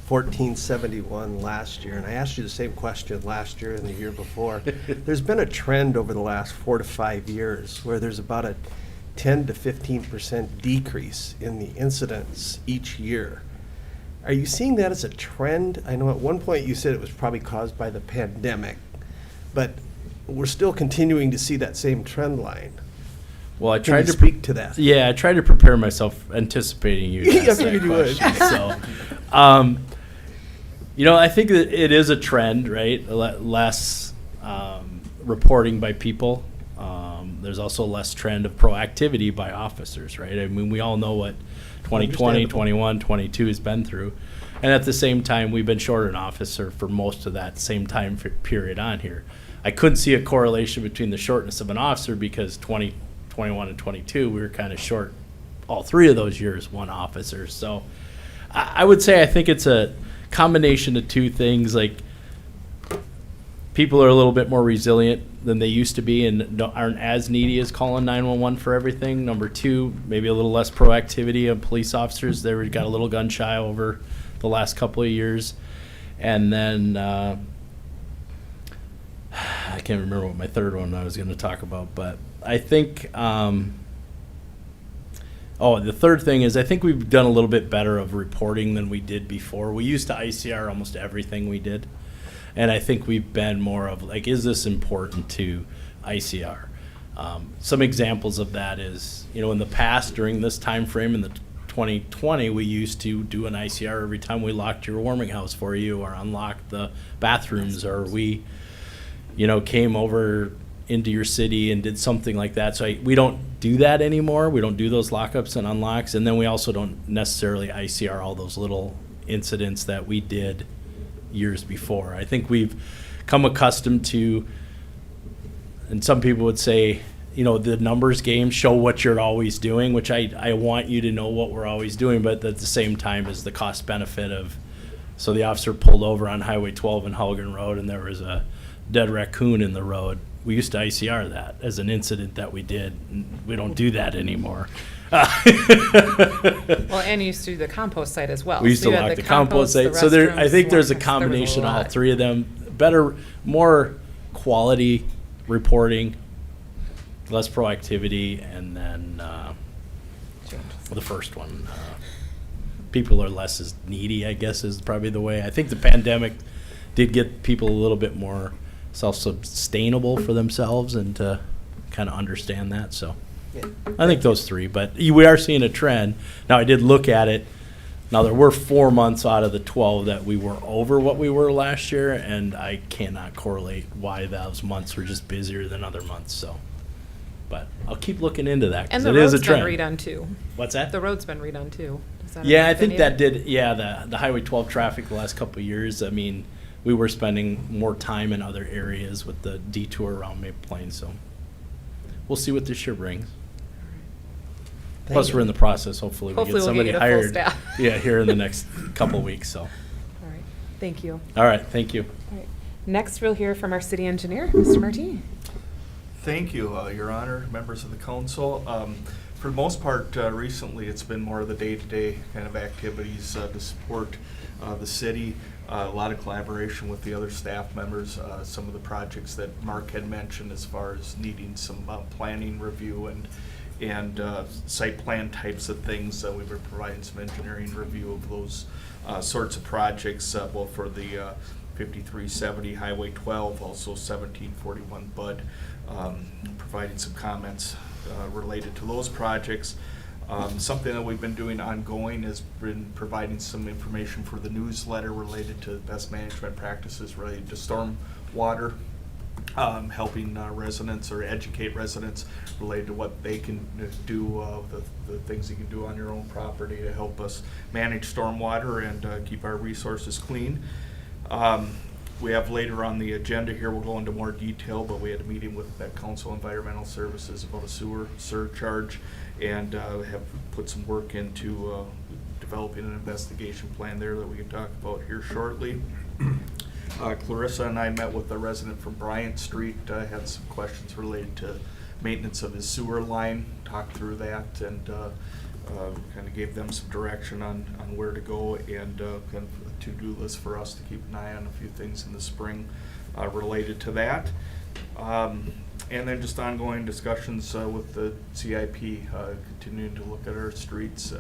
1471 last year, and I asked you the same question last year and the year before. There's been a trend over the last 4 to 5 years where there's about a 10 to 15% decrease in the incidents each year. Are you seeing that as a trend? I know at one point you said it was probably caused by the pandemic, but we're still continuing to see that same trend line. Well, I Can tried you to speak to that? Yeah, I tried to prepare myself anticipating you. Yeah, I ask that figured you would. question. So, I think that it is a trend, right? Less reporting by people. There's also less trend of proactivity by officers, right? I mean, we all know what 2020, Understandable. 21, 22 has been through. And at the same time, we've been short an officer for most of that same time period on here. I couldn't see a correlation between the shortness of an officer because 20, 21, and 22, we were kind of short all 3 of those years, 1 officer. So I would say I think it's a combination of 2 things. Like, people are a little bit more resilient than they used to be and aren't as needy as calling 911 for everything. Number 2, maybe a little less proactivity of police officers. They got a little gun shy over the last couple of years. And then I can't remember what my third one I was going to talk about, but I think the third thing is I think we've done a little bit better of reporting than we did before. We used to ICR almost everything we did, and I think we've been more of like, is this important to ICR? Some examples of that is, in the past during this time frame in the 2020, we used to do an ICR every time we locked your warming house for you or unlocked the bathrooms, or we came over into your city and did something like that. So we don't do that anymore. We don't do those lockups and unlocks. And then we also don't necessarily ICR all those little incidents that we did years before. I think we've come accustomed to, and some people would say, the numbers game, show what you're always doing, which I want you to know what we're always doing, but at the same time is the cost benefit of, so the officer pulled over on Highway 12 and Hulgan Road and there was a dead raccoon in the road. We used to ICR that as an incident that we did. We don't do that anymore. Well, and you used to do the compost site as well. We used So to you had lock the compost the site. So I think restrooms, there's a there was combination of all lot. 3 of them. Better, more quality reporting, less proactivity, and then the first one, people are less as needy, I guess, is probably the way. I think the pandemic did get people a little bit more self-sustainable for themselves and to kind of understand that. So I think those 3, but we are seeing a trend. Now, I did look at it. Now, there were 4 months out of the 12 that we were over what we were last year, and I cannot correlate why those months were just busier than other months. So But I'll keep looking into that, And because the it is a road's been trend. redone too. What's that? The road's been redone too. Is that Yeah, I an think opinion? that did, the Highway 12 traffic the last couple of years, I mean, we were spending more time in other areas with the detour around Maple Plains, so we'll see what this year brings. Plus, we're in the process, hopefully we Hopefully get we'll somebody get you to full hired. staff. Yeah, here in the next couple of weeks, so. All right, thank you. All right, thank you. All right. Next, we'll hear from our city engineer, Mr. Martini. Thank you, Your Honor, members of the council. For the most part, recently, it's been more of the day-to-day kind of activities to support the city. A lot of collaboration with the other staff members. Some of the projects that Mark had mentioned as far as needing some planning review and site plan types of things. We've been providing some engineering review of those sorts of projects, both for the 5370 Highway 12, also 1741 Bud, providing some comments related to those projects. Something that we've been doing ongoing has been providing some information for the newsletter related to best management practices related to storm water, helping residents or educate residents related to what they can do, the things you can do on your own property to help us manage stormwater and keep our resources clean. We have later on the agenda here, we'll go into more detail, but we had a meeting with the Council of Environmental Services about a sewer surcharge, and have put some work into developing an investigation plan there that we can talk about here shortly. Clarissa and I met with a resident from Bryant Street, had some questions related to maintenance of his sewer line, talked through that, and kind of gave them some direction on where to go, and kind of a to-do list for us to keep an eye on a few things in the spring related to that. And then just ongoing discussions with the CIP, continuing to look at our streets,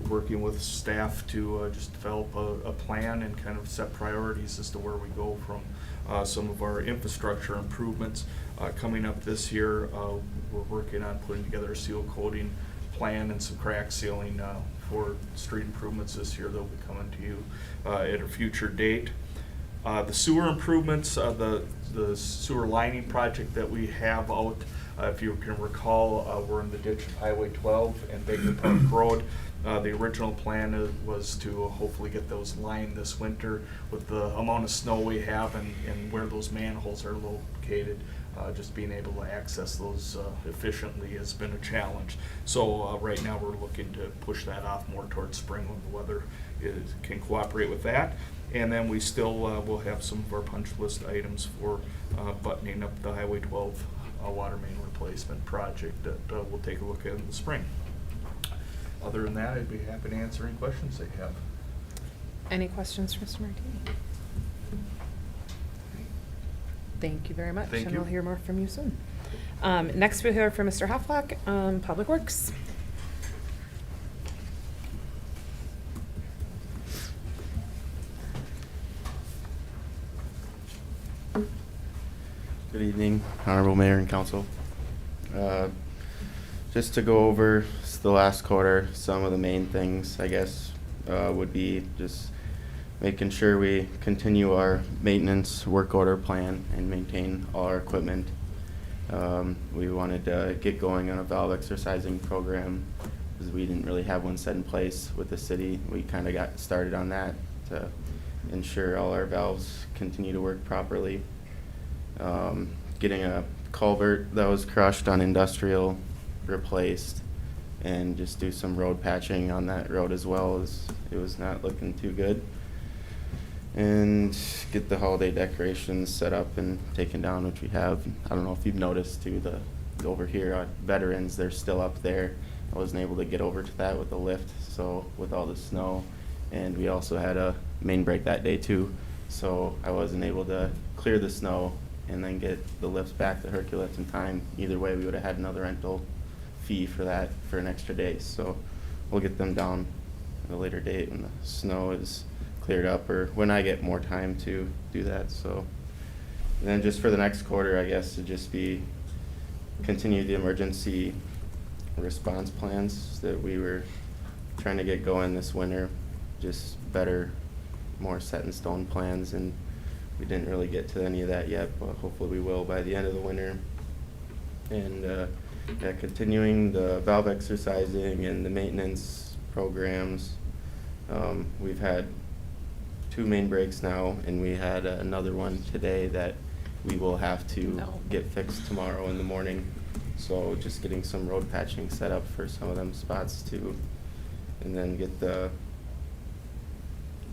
working with staff to just develop a plan and kind of set priorities as to where we go from some of our infrastructure improvements. Coming up this year, we're working on putting together a seal coating plan and some crack sealing for street improvements this year. They'll be coming to you at a future date. The sewer improvements, the sewer lining project that we have out, if you can recall, we're in the ditch of Highway 12 and Baker Park Road. The original plan was to hopefully get those lined this winter. With the amount of snow we have and where those manholes are located, just being able to access those efficiently has been a challenge. So right now we're looking to push that off more towards spring when the weather can cooperate with that. And then we still will have some of our punch list items for buttoning up the Highway 12 water main replacement project that we'll take a look at in the spring. Other than that, I'd be happy to answer any questions they have. Any questions for Mr. Martini? Thank you very much. Thank And you. we'll hear more from you soon. Next, we'll hear from Mr. Haflock, Public Works. Good evening, Honorable Mayor and Council. Just to go over the last quarter, some of the main things, I guess, would be just making sure we continue our maintenance work order plan and maintain all our equipment. We wanted to get going on a valve exercising program because we didn't really have one set in place with the city. We kind of got started on that to ensure all our valves continue to work properly. Getting a culvert that was crushed on Industrial replaced, and just do some road patching on that road as well, as it was not looking too good. And get the holiday decorations set up and taken down, which we have. I don't know if you've noticed too, over here on Veterans, they're still up there. I wasn't able to get over to that with the lift, so with all the snow, and we also had a main break that day too, so I wasn't able to clear the snow and then get the lifts back to Hercules in time. Either way, we would have had another rental fee for that for an extra day. So we'll get them down at a later date when the snow is cleared up, or when I get more time to do that. So and then just for the next quarter, I guess, to just be continue the emergency response plans that we were trying to get going this winter. Just better, more set in stone plans, and we didn't really get to any of that yet, but hopefully we will by the end of the winter. And yeah, continuing the valve exercising and the maintenance programs. We've had 2 main breaks now, and we had another one today that we will have to No. get fixed tomorrow in the morning. So just getting some road patching set up for some of them spots too. And then get the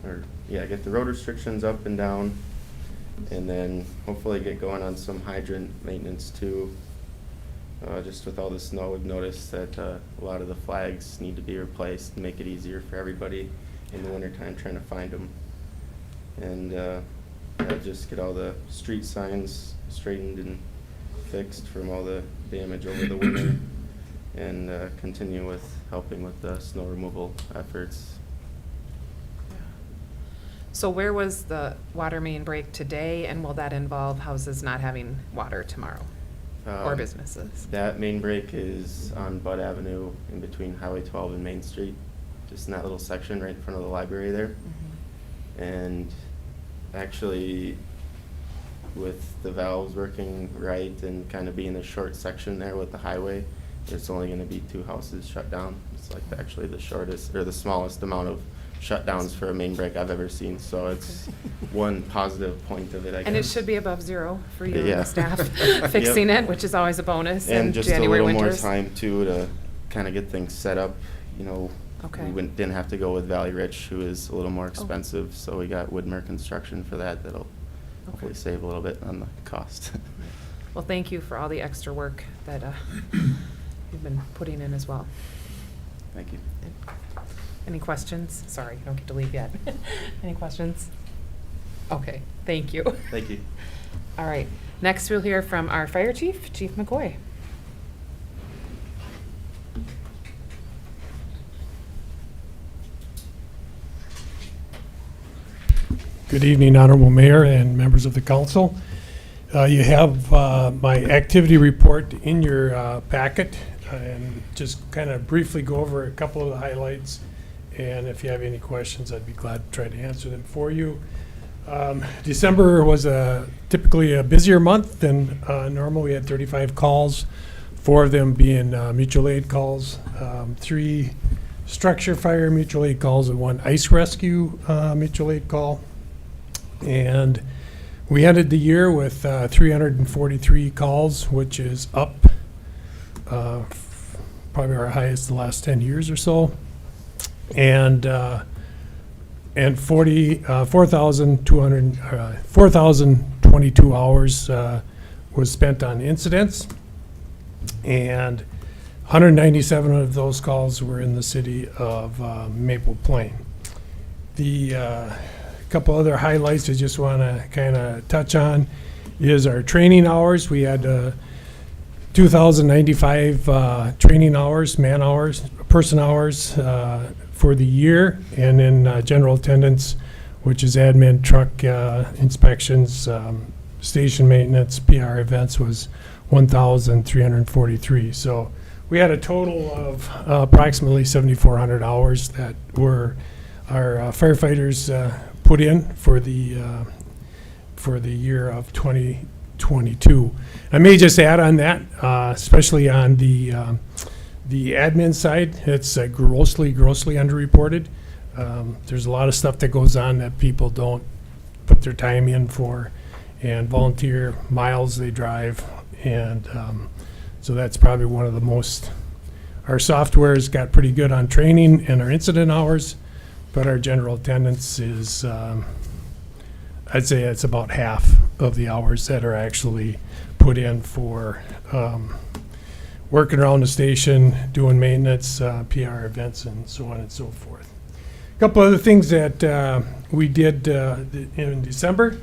road restrictions up and down. And then hopefully get going on some hydrant maintenance too. Just with all the snow, we've noticed that a lot of the flags need to be replaced and make it easier for everybody in the wintertime trying to find them. And just get all the street signs straightened and fixed from all the damage over the winter. And continue with helping with the snow removal efforts. So where was the water main break today, and will that involve houses not having water tomorrow? Or businesses? That main break is on Bud Avenue in between Highway 12 and Main Street, just in that little section right in front of the library there. And actually, with the valves working right and kind of being a short section there with the highway, it's only going to be 2 houses shut down. It's like actually the shortest or the smallest amount of shutdowns for a main break I've ever seen. So it's one positive point of it, I guess. And it should be above 0 for you and Yeah. the staff fixing it, which is always a bonus in And just January, a little winters. more time too to kind of get things set up. You know, Okay. we didn't have to go with Valley Rich, who is a little more expensive. So we got Woodmer Construction for that. That'll hopefully save a little bit on the cost. Well, thank you for all the extra work that you've been putting in as well. Thank you. Any questions? Sorry, you don't get to leave yet. Any questions? Okay, thank you. Thank you. All right, next we'll hear from our fire chief, Chief McCoy. Good evening, Honorable Mayor and members of the council. You have my activity report in your packet, and just kind of briefly go over a couple of the highlights. And if you have any questions, I'd be glad to try to answer them for you. December was typically a busier month than normal. We had 35 calls, 4 of them being mutual aid calls, 3 structure fire mutual aid calls, and 1 ice rescue mutual aid call. And we ended the year with 343 calls, which is up probably our highest the last 10 years or so. And 4,022 hours was spent on incidents, and 197 of those calls were in the city of Maple Plain. The couple other highlights I just want to kind of touch on is our training hours. We had 2,095 training hours, man hours, person hours for the year, and in general attendance, which is admin, truck inspections, station maintenance, PR events, was 1,343. So we had a total of approximately 7,400 hours that were our firefighters put in for the year of 2022. I may just add on that, especially on the admin side, it's grossly underreported. There's a lot of stuff that goes on that people don't put their time in for, and volunteer miles they drive, and so that's probably one of the most. Our software's got pretty good on training and our incident hours, but our general attendance is, I'd say it's about half of the hours that are actually put in for working around the station, doing maintenance, PR events, and so on and so forth. A couple other things that we did in December.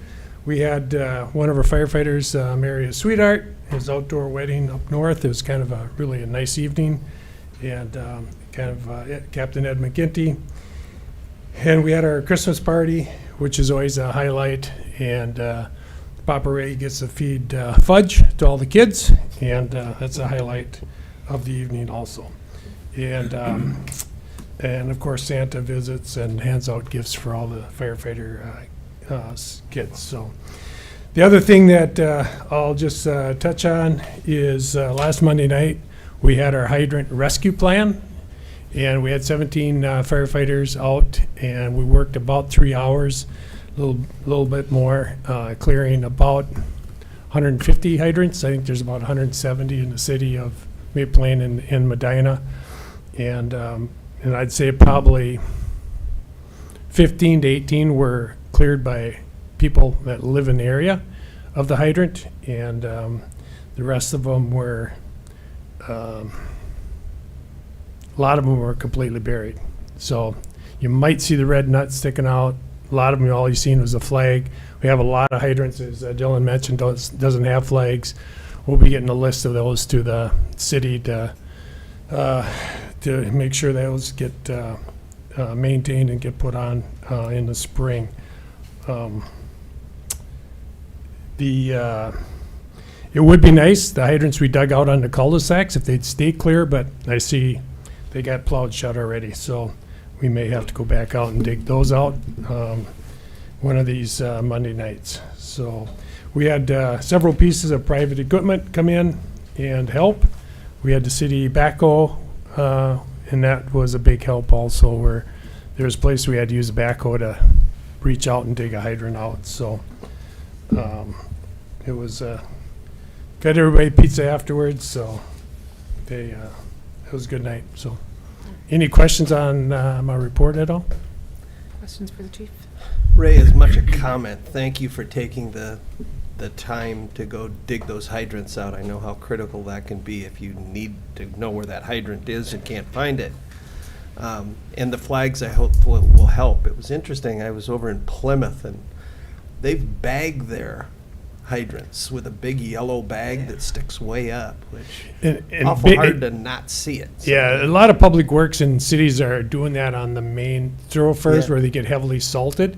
We had one of our firefighters marry a sweetheart, his outdoor wedding up north. It was kind of really a nice evening, and Captain Ed McGinty. And we had our Christmas party, which is always a highlight, and Papa Ray gets to feed fudge to all the kids, and that's a highlight of the evening also. And of course, Santa visits and hands out gifts for all the firefighter kids. So The other thing that I'll just touch on is last Monday night, we had our hydrant rescue plan, and we had 17 firefighters out, and we worked about 3 hours, a little bit more, clearing about 150 hydrants. I think there's about 170 in the city of Maple Plain and Medina, and I'd say probably 15 to 18 were cleared by people that live in the area of the hydrant, and the rest of them were, a lot of them were completely buried. So you might see the red nut sticking out. A lot of them, all you've seen was a flag. We have a lot of hydrants, as Dylan mentioned, doesn't have flags. We'll be getting a list of those to the city to make sure those get maintained and get put on in the spring. It would be nice, the hydrants we dug out on the cul-de-sacs, if they'd stay clear, but I see they got plowed shut already, so we may have to go back out and dig those out one of these Monday nights. So we had several pieces of private equipment come in and help. We had the city backhoe, and that was a big help also, where there was a place we had to use a backhoe to reach out and dig a hydrant out. So it was got everybody pizza afterwards, so it was a good night. So any questions on my report at all? Questions for the chief? Ray, as much a comment, thank you for taking the time to go dig those hydrants out. I know how critical that can be if you need to know where that hydrant is and can't find it. And the flags, I hope, will help. It was interesting, I was over in Plymouth, and they've bagged their hydrants with a big yellow bag that sticks way up, which And awful hard to not see it. So. Yeah, a lot of public works in cities are doing that on the main thoroughfares where they get heavily salted,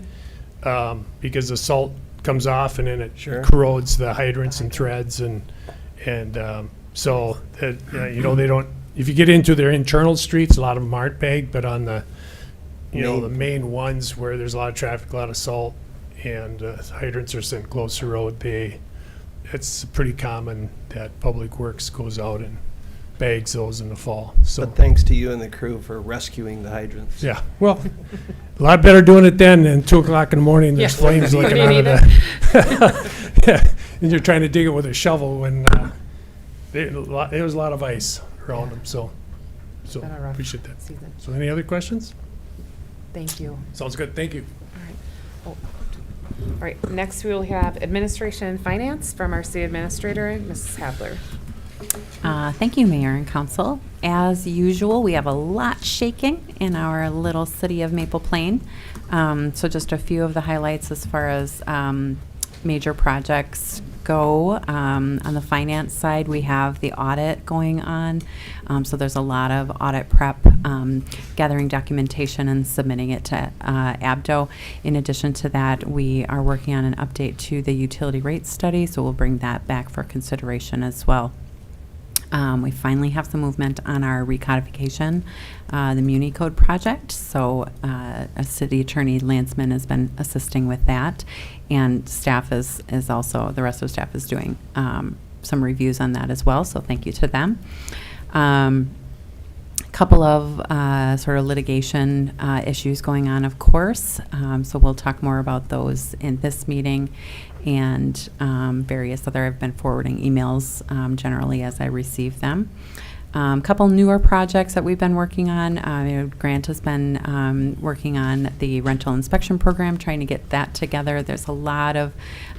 because the salt comes off and then it corrodes the hydrants and threads, and so you know, they don't. If you get into their internal streets, a lot of them aren't bagged, but on the the main ones where there's a lot of traffic, a lot of salt, and hydrants are sitting close to the road, it's pretty common that Public Works goes out and bags those in the fall. So, but thanks to you and the crew for rescuing the hydrants. Yeah, well, a lot better doing it then than 2 o'clock in the morning. There's flames looking out of the. Yeah, and you're trying to dig it with a shovel when there was a lot of ice around them. So Been a rough appreciate that. season. So, any other questions? Thank you. Sounds good. Thank you. All right, next we will have Administration and Finance from our City Administrator, Mrs. Hadler. Thank you, Mayor and Council. As usual, we have a lot shaking in our little city of Maple Plain. So just a few of the highlights as far as major projects go. On the finance side, we have the audit going on. So there's a lot of audit prep, gathering documentation and submitting it to ABDO. In addition to that, we are working on an update to the utility rate study, so we'll bring that back for consideration as well. We finally have some movement on our recodification, the Muni Code project. So a City Attorney Landsman has been assisting with that, and staff is also, the rest of the staff is doing some reviews on that as well. So thank you to them. Couple of sort of litigation issues going on, of course. So we'll talk more about those in this meeting, and various other. I've been forwarding emails generally as I receive them. Couple newer projects that we've been working on. Grant has been working on the rental inspection program, trying to get that together. There's a lot of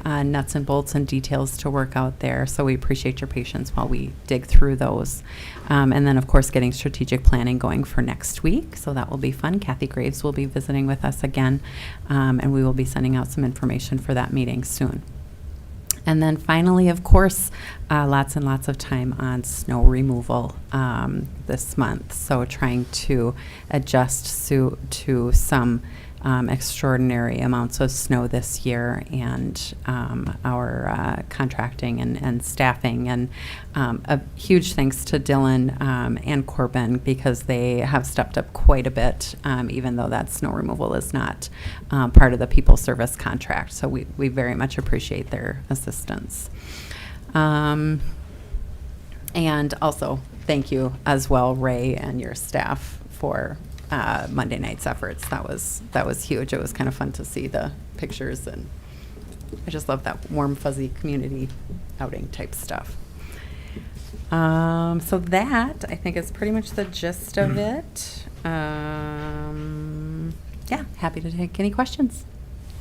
nuts and bolts and details to work out there, so we appreciate your patience while we dig through those. And then, of course, getting strategic planning going for next week, so that will be fun. Kathy Graves will be visiting with us again, and we will be sending out some information for that meeting soon. And then finally, of course, lots and lots of time on snow removal this month. So trying to adjust to some extraordinary amounts of snow this year, and our contracting and staffing. And a huge thanks to Dylan and Corbin, because they have stepped up quite a bit, even though that snow removal is not part of the people service contract. So we very much appreciate their assistance. And also, thank you as well, Ray, and your staff for Monday night's efforts. That was huge. It was kind of fun to see the pictures, and I just love that warm, fuzzy community outing type stuff. So that, I think, is pretty much the gist of it. Yeah, happy to take any questions.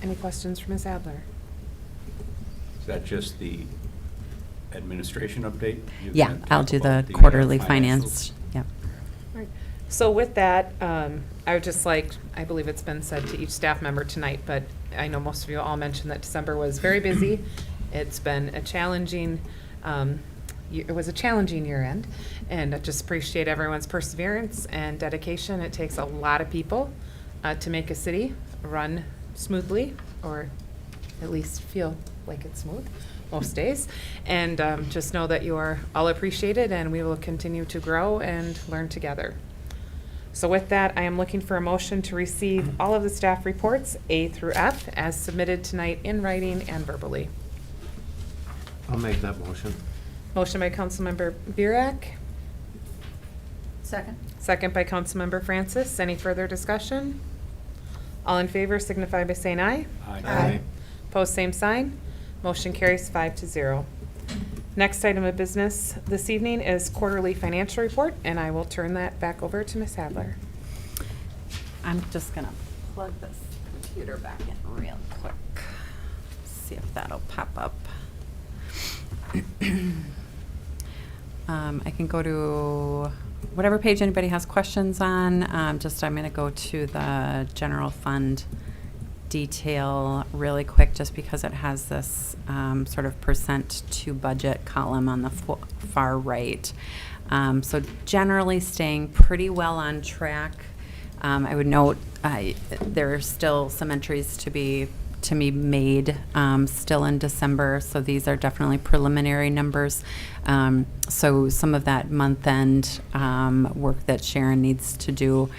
Any questions for Ms. Adler? Is that just the administration update? You Yeah, can I'll talk do the about quarterly financials. finance. Yep. Right. So with that, I would just like, I believe it's been said to each staff member tonight, but I know most of you all mentioned that December was very busy. It's been a challenging, it was a challenging year end, and I just appreciate everyone's perseverance and dedication. It takes a lot of people to make a city run smoothly, or at least feel like it's smooth most days. And just know that you are all appreciated, and we will continue to grow and learn together. So with that, I am looking for a motion to receive all of the staff reports, A through F, as submitted tonight in writing and verbally. I'll make that motion. Motion by Councilmember Burak, Second. second by Councilmember Francis. Any further discussion? All in favor signify by saying aye. Aye. Opposed, same sign. Motion carries 5-0. Next item of business this evening is quarterly financial report, and I will turn that back over to Ms. Adler. I'm just gonna plug this computer back in real quick. See if that'll pop up. I can go to whatever page anybody has questions on. I'm gonna go to the general fund detail really quick, just because it has this sort of percent to budget column on the far right. So generally staying pretty well on track. I would note there are still some entries to be made still in December, so these are definitely preliminary numbers. So some of that month-end work that Sharon needs to do,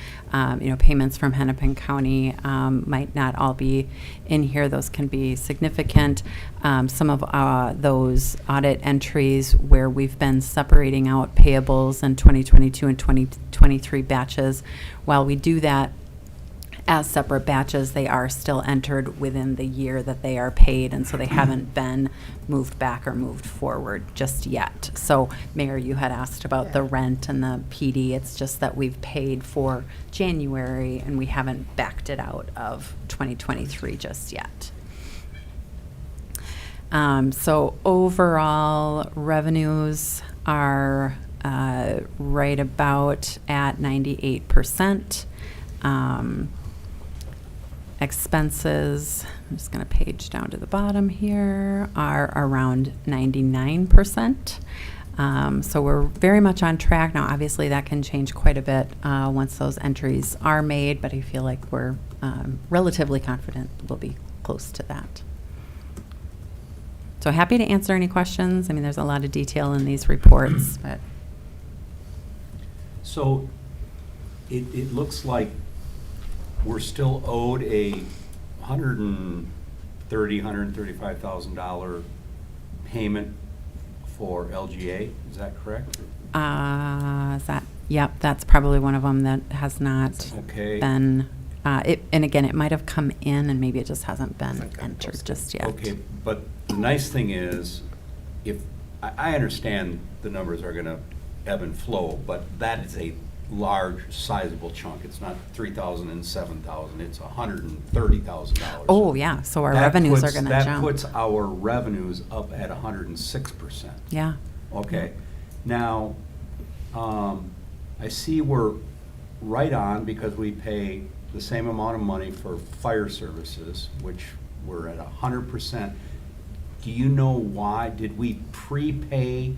payments from Hennepin County might not all be in here. Those can be significant. Some of those audit entries where we've been separating out payables in 2022 and 2023 batches, while we do that as separate batches, they are still entered within the year that they are paid, and so they haven't been moved back or moved forward just yet. So, Mayor, you had asked about the rent and the PD. It's just that we've paid for January, and we haven't backed it out of 2023 just yet. So overall revenues are right about at 98%. Expenses, I'm just going to page down to the bottom here, are around 99%. So we're very much on track. Now, obviously, that can change quite a bit once those entries are made, but I feel like we're relatively confident we'll be close to that. So happy to answer any questions. I mean, there's a lot of detail in these reports, but. So it looks like we're still owed a $135,000 payment for LGA. Is that correct? Yep, that's probably one of them that has not Okay. been, and again, it might have come in and maybe it just hasn't been entered just yet. Okay, but the nice thing is, if, I understand the numbers are gonna ebb and flow, but that is a large, sizable chunk. It's not 3,000 and 7,000, it's $130,000. Oh, yeah, so our That revenues are puts- gonna That jump. puts our revenues up at 106%. Yeah, Okay, now, I see we're right on because we pay the same amount of money for fire services, which we're at 100%. Do you know why? Did we prepay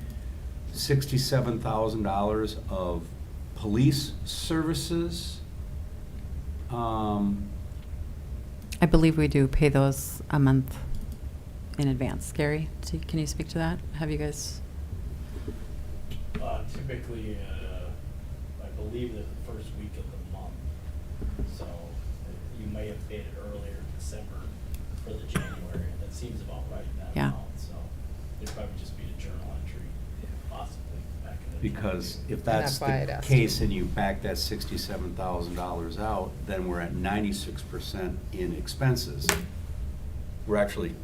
$67,000 of police services? I believe we do pay those a month in advance. Gary, can you speak to that? Have you guys? Typically, I believe that the first week of the month. So you may have paid it earlier in December for the January. That seems about right in that Yeah. amount. So it'd probably just be a journal entry, possibly back in the. Because if that's that's why I'd the asked case and you back that $67,000 out, then we're at 96% in expenses. We're actually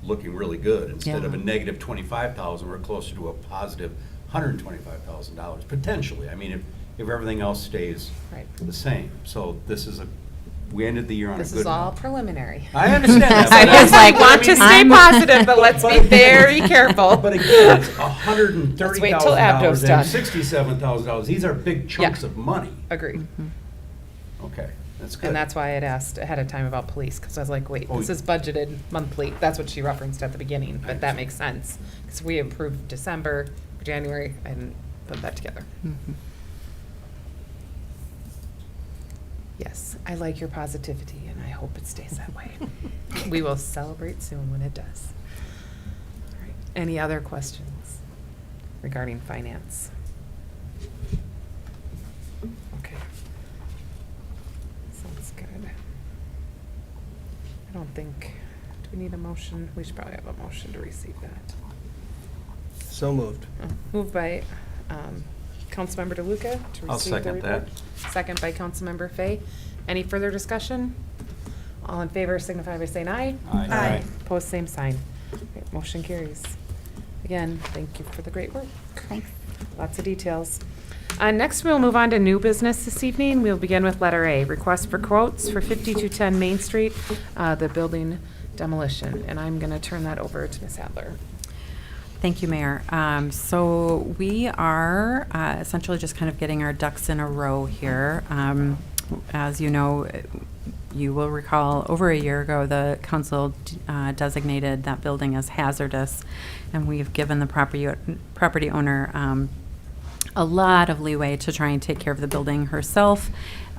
looking really good. Instead of a Yeah. negative 25,000, we're closer to a positive $125,000, potentially. I mean, if everything else stays Right. the same. So this is we ended the year on a good This note. is all preliminary. I understand that. I but was like, but want to stay I'm- positive, but let's be very careful. But again, it's Let's wait till Abdo's $130,000 done. and $67,000. These are big chunks Yeah. of money. Agreed. Okay, that's good. And that's why I had asked ahead of time about police, because I was like, wait, Oh, this is budgeted monthly. That's what she referenced at the beginning, but that understand. makes sense. Because we approved December, January, and put that together. Mhm. Yes, I like your positivity, and I hope it stays that way. We will celebrate soon when it does. All right. Any other questions regarding finance? Okay. Sounds good. I don't think, do we need a motion? We should probably have a motion to receive that. So moved. Moved by Councilmember DeLuca to I'll receive the second report. that. Second by Councilmember Fay. Any further discussion? All in favor signify by saying aye. Aye. Aye. Opposed, same sign. Okay, motion carries. Again, thank you for the great work. Thanks. Lots of details. Next, we'll move on to new business this evening. We'll begin with letter A, request for quotes for 5210 Main Street, the building demolition. And I'm going to turn that over to Ms. Adler. Thank you, Mayor. So we are essentially just kind of getting our ducks in a row here. As you know, you will recall over a year ago, the council designated that building as hazardous, and we've given the property owner a lot of leeway to try and take care of the building herself.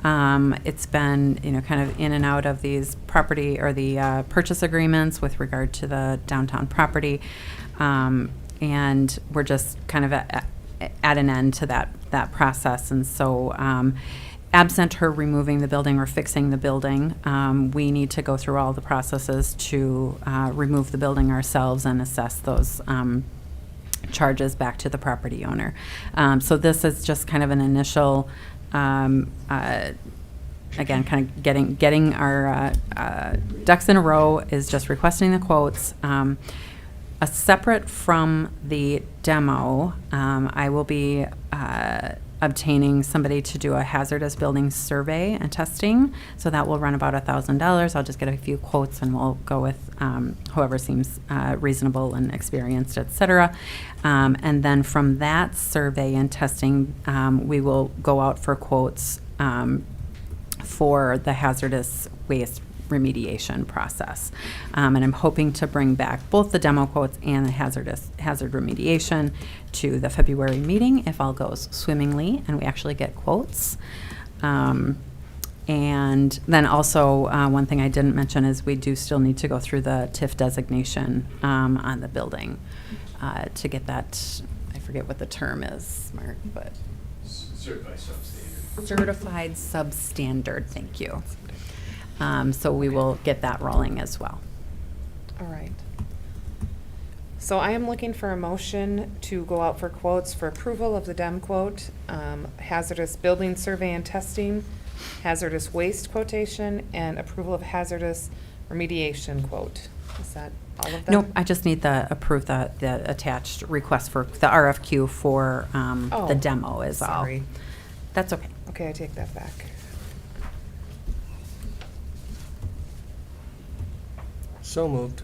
It's been, kind of in and out of these property or the purchase agreements with regard to the downtown property. And we're just kind of at an end to that process. And so absent her removing the building or fixing the building, we need to go through all the processes to remove the building ourselves and assess those charges back to the property owner. So this is just kind of an initial, again, kind of getting our ducks in a row, is just requesting the quotes. Separate from the demo, I will be obtaining somebody to do a hazardous building survey and testing. So that will run about $1,000. I'll just get a few quotes and we'll go with whoever seems reasonable and experienced, et cetera. And then from that survey and testing, we will go out for quotes for the hazardous waste remediation process. And I'm hoping to bring back both the demo quotes and the hazard remediation to the February meeting if all goes swimmingly and we actually get quotes. And then also one thing I didn't mention is we do still need to go through the TIF designation on the building to get that. I forget what the term is, Mark, but Certified substandard. certified substandard. Thank you. So we will get that rolling as well. All right. So I am looking for a motion to go out for quotes for approval of the DEM quote, hazardous building survey and testing, hazardous waste quotation, and approval of hazardous remediation quote. Is that all of them? Nope, I just need the attached request for the RFQ for Oh, the demo is all. sorry. That's okay. Okay, I take that back. So moved.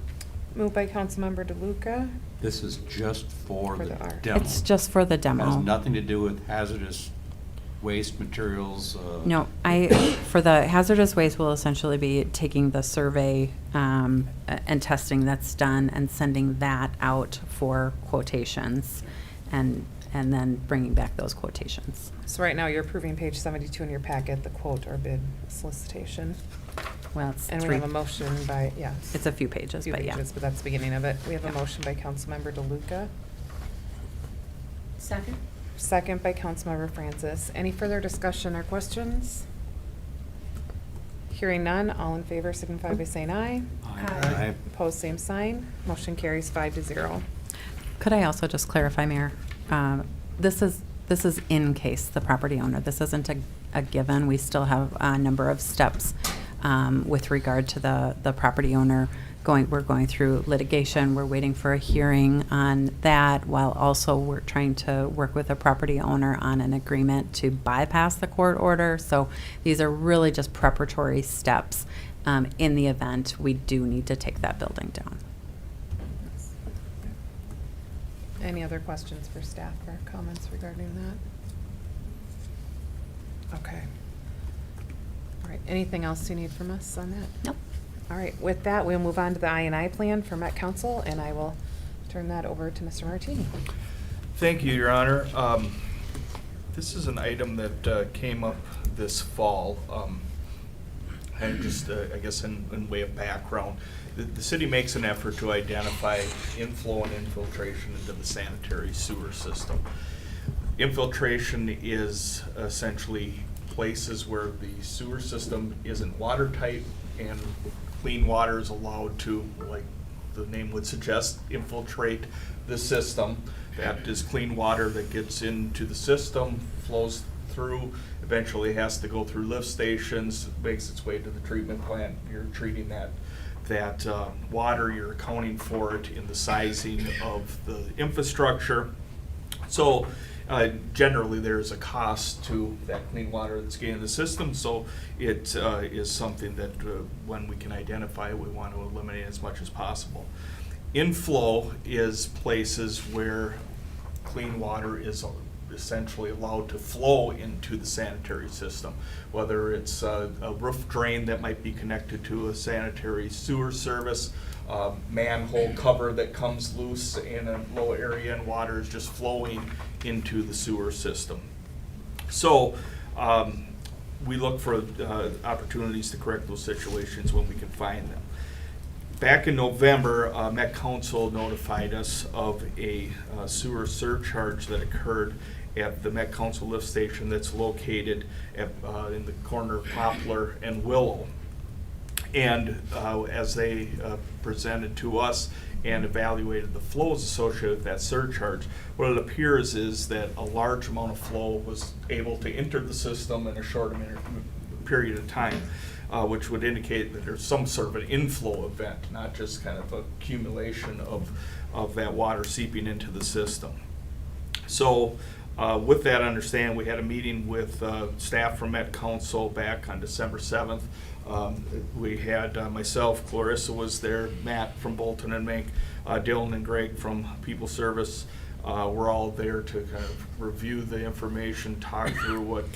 Moved by Councilmember DeLuca. This is just for For the the R. demo. It's just for the Has demo. nothing to do with hazardous waste materials. No, for the hazardous waste, we'll essentially be taking the survey and testing that's done and sending that out for quotations and then bringing back those quotations. So right now, you're approving page 72 in your packet, the quote or bid solicitation. Well, it's And we three, have a motion by, yes. it's a few pages, Few but yeah. pages, but that's the beginning of it. We have a Yeah. motion by Councilmember DeLuca, Second? second by Councilmember Francis. Any further discussion or questions? Hearing none, all in favor signify by saying aye. Aye. Opposed, same sign. Motion carries 5-0. Could I also just clarify, Mayor? This is in case the property owner, this isn't a given. We still have a number of steps with regard to the property owner. We're going through litigation. We're waiting for a hearing on that, while also we're trying to work with the property owner on an agreement to bypass the court order. So these are really just preparatory steps in the event we do need to take that building down. Any other questions for staff or comments regarding that? Okay. All right, anything else you need from us on that? Nope. All right, with that, we'll move on to the I&I plan for Met Council, and I will turn that over to Mr. Martini. Thank you, Your Honor. This is an item that came up this fall. And just, I guess, in way of background, the city makes an effort to identify inflow and infiltration into the sanitary sewer system. Infiltration is essentially places where the sewer system isn't watertight and clean water is allowed to, like the name would suggest, infiltrate the system. That is clean water that gets into the system, flows through, eventually has to go through lift stations, makes its way to the treatment plant. You're treating that water, you're accounting for it in the sizing of the infrastructure. So generally there's a cost to that clean water that's getting in the system, so it is something that when we can identify it, we want to eliminate as much as possible. Inflow is places where clean water is essentially allowed to flow into the sanitary system, whether it's a roof drain that might be connected to a sanitary sewer service, manhole cover that comes loose in a low area and water is just flowing into the sewer system. So we look for opportunities to correct those situations when we can find them. Back in November, Met Council notified us of a sewer surcharge that occurred at the Met Council lift station that's located in the corner of Poplar and Willow. And as they presented to us and evaluated the flows associated with that surcharge, what it appears is that a large amount of flow was able to enter the system in a short period of time, which would indicate that there's some sort of an inflow event, not just kind of accumulation of that water seeping into the system. So with that understanding, we had a meeting with staff from Met Council back on December 7th. We had myself, Clarissa was there, Matt from Bolton and Mink, Dylan and Greg from People Service. We're all there to kind of review the information, talk through what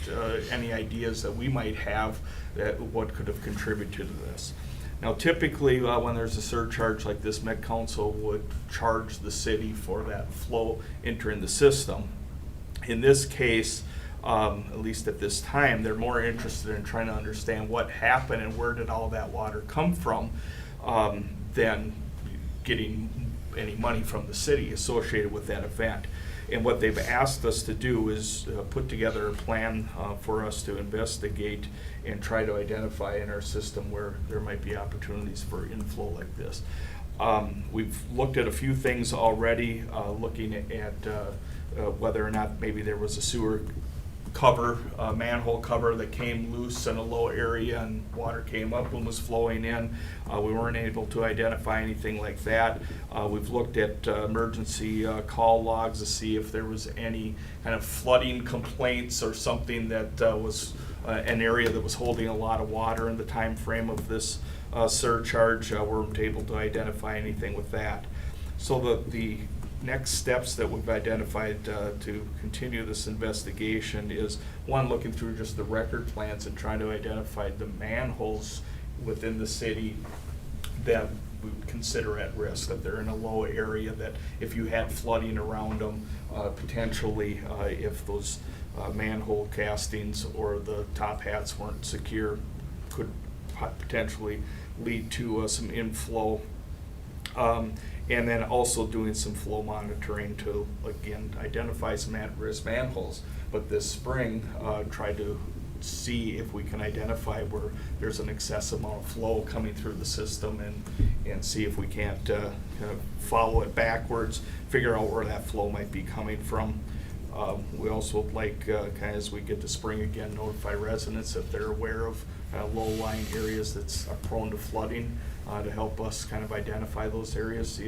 any ideas that we might have that what could have contributed to this. Now, typically, when there's a surcharge like this, Met Council would charge the city for that flow entering the system. In this case, at least at this time, they're more interested in trying to understand what happened and where did all that water come from than getting any money from the city associated with that event. And what they've asked us to do is put together a plan for us to investigate and try to identify in our system where there might be opportunities for inflow like this. We've looked at a few things already, looking at whether or not maybe there was a sewer cover, manhole cover that came loose in a low area and water came up and was flowing in. We weren't able to identify anything like that. We've looked at emergency call logs to see if there was any kind of flooding complaints or something that was an area that was holding a lot of water in the time frame of this surcharge. We weren't able to identify anything with that. So the next steps that we've identified to continue this investigation is, one, looking through just the record plans and trying to identify the manholes within the city that we would consider at risk, that they're in a low area, that if you had flooding around them, potentially if those manhole castings or the top hats weren't secure, could potentially lead to some inflow. And then also doing some flow monitoring to, again, identify some at-risk manholes. But this spring, try to see if we can identify where there's an excessive amount of flow coming through the system and see if we can't kind of follow it backwards, figure out where that flow might be coming from. We also would like, kind of as we get to spring again, notify residents if they're aware of low-lying areas that are prone to flooding, to help us kind of identify those areas,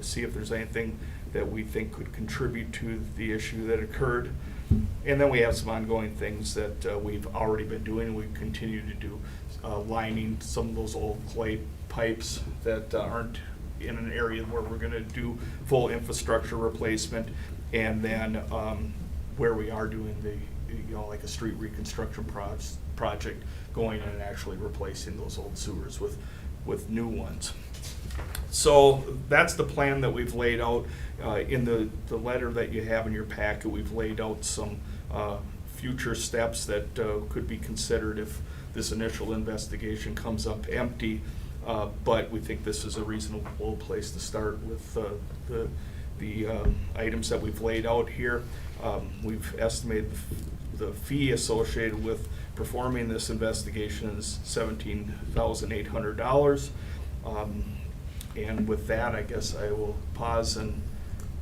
see if there's anything that we think could contribute to the issue that occurred. And then we have some ongoing things that we've already been doing, we continue to do, lining some of those old clay pipes that aren't in an area where we're gonna do full infrastructure replacement. And then where we are doing like a street reconstruction project, going in and actually replacing those old sewers with new ones. So that's the plan that we've laid out. In the letter that you have in your packet, we've laid out some future steps that could be considered if this initial investigation comes up empty. But we think this is a reasonable place to start with the items that we've laid out here. We've estimated the fee associated with performing this investigation is $17,800. And with that, I guess I will pause and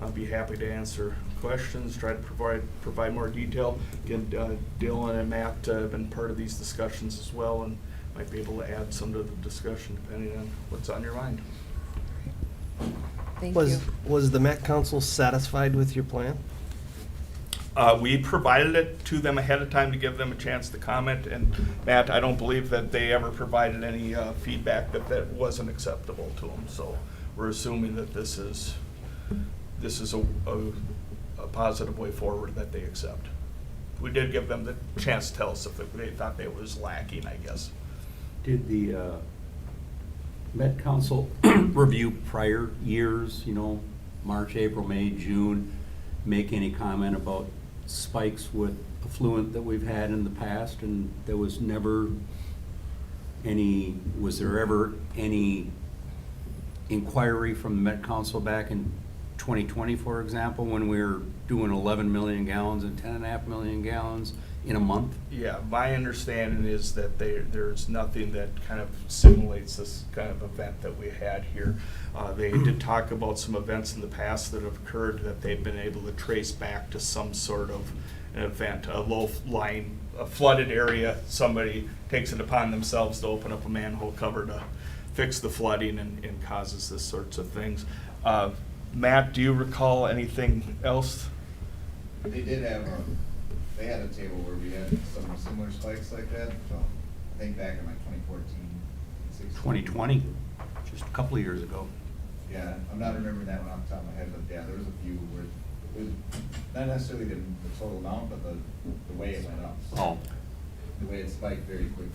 I'll be happy to answer questions, try to provide more detail. Again, Dylan and Matt have been part of these discussions as well and might be able to add some to the discussion depending on what's on your mind. Thank you. Was the Met Council satisfied with your plan? We provided it to them ahead of time to give them a chance to comment, and Matt, I don't believe that they ever provided any feedback that wasn't acceptable to them. So we're assuming that this is a positive way forward that they accept. We did give them the chance to tell us if they thought they was lacking, I guess. Did the Met Council review prior years, March, April, May, June, make any comment about spikes with affluent that we've had in the past? And there was never was there ever any inquiry from the Met Council back in 2020, for example, when we were doing 11 million gallons and 10.5 million gallons in a month? Yeah, my understanding is that there's nothing that kind of simulates this kind of event that we had here. They did talk about some events in the past that have occurred that they've been able to trace back to some sort of an event, a low-lying, a flooded area. Somebody takes it upon themselves to open up a manhole cover to fix the flooding and causes this sorts of things. Matt, do you recall anything else? They did have they had a table where we had some similar spikes like that. So I think back in like 2014, 16. 2020, just a couple of years ago. Yeah, I'm not remembering that one off the top of my head, but yeah, there was a few where it was not necessarily the total amount, but the way it went up. So Oh. the way it spiked very quickly.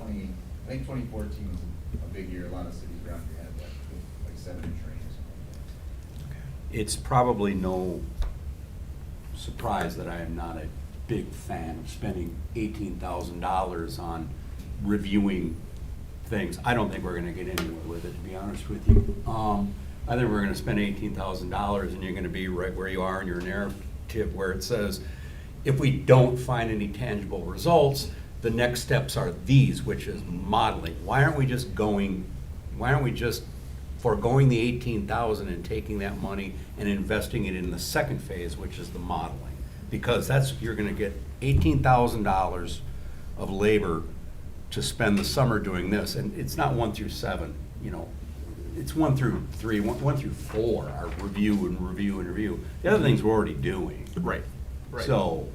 I think 2014 was a big year. A lot of cities around here had that, like 7-inch rain or something like that. It's probably no surprise that I am not a big fan of spending $18,000 on reviewing things. I don't think we're gonna get anywhere with it, to be honest with you. I think we're gonna spend $18,000 and you're gonna be right where you are in your narrative where it says, if we don't find any tangible results, the next steps are these, which is modeling. Why aren't we just foregoing the $18,000 and taking that money and investing it in the second phase, which is the modeling? Because you're gonna get $18,000 of labor to spend the summer doing this, and it's not 1 through 7, it's 1 through 3, 1 through 4 are review and review and review. The other things we're already doing. Right. So,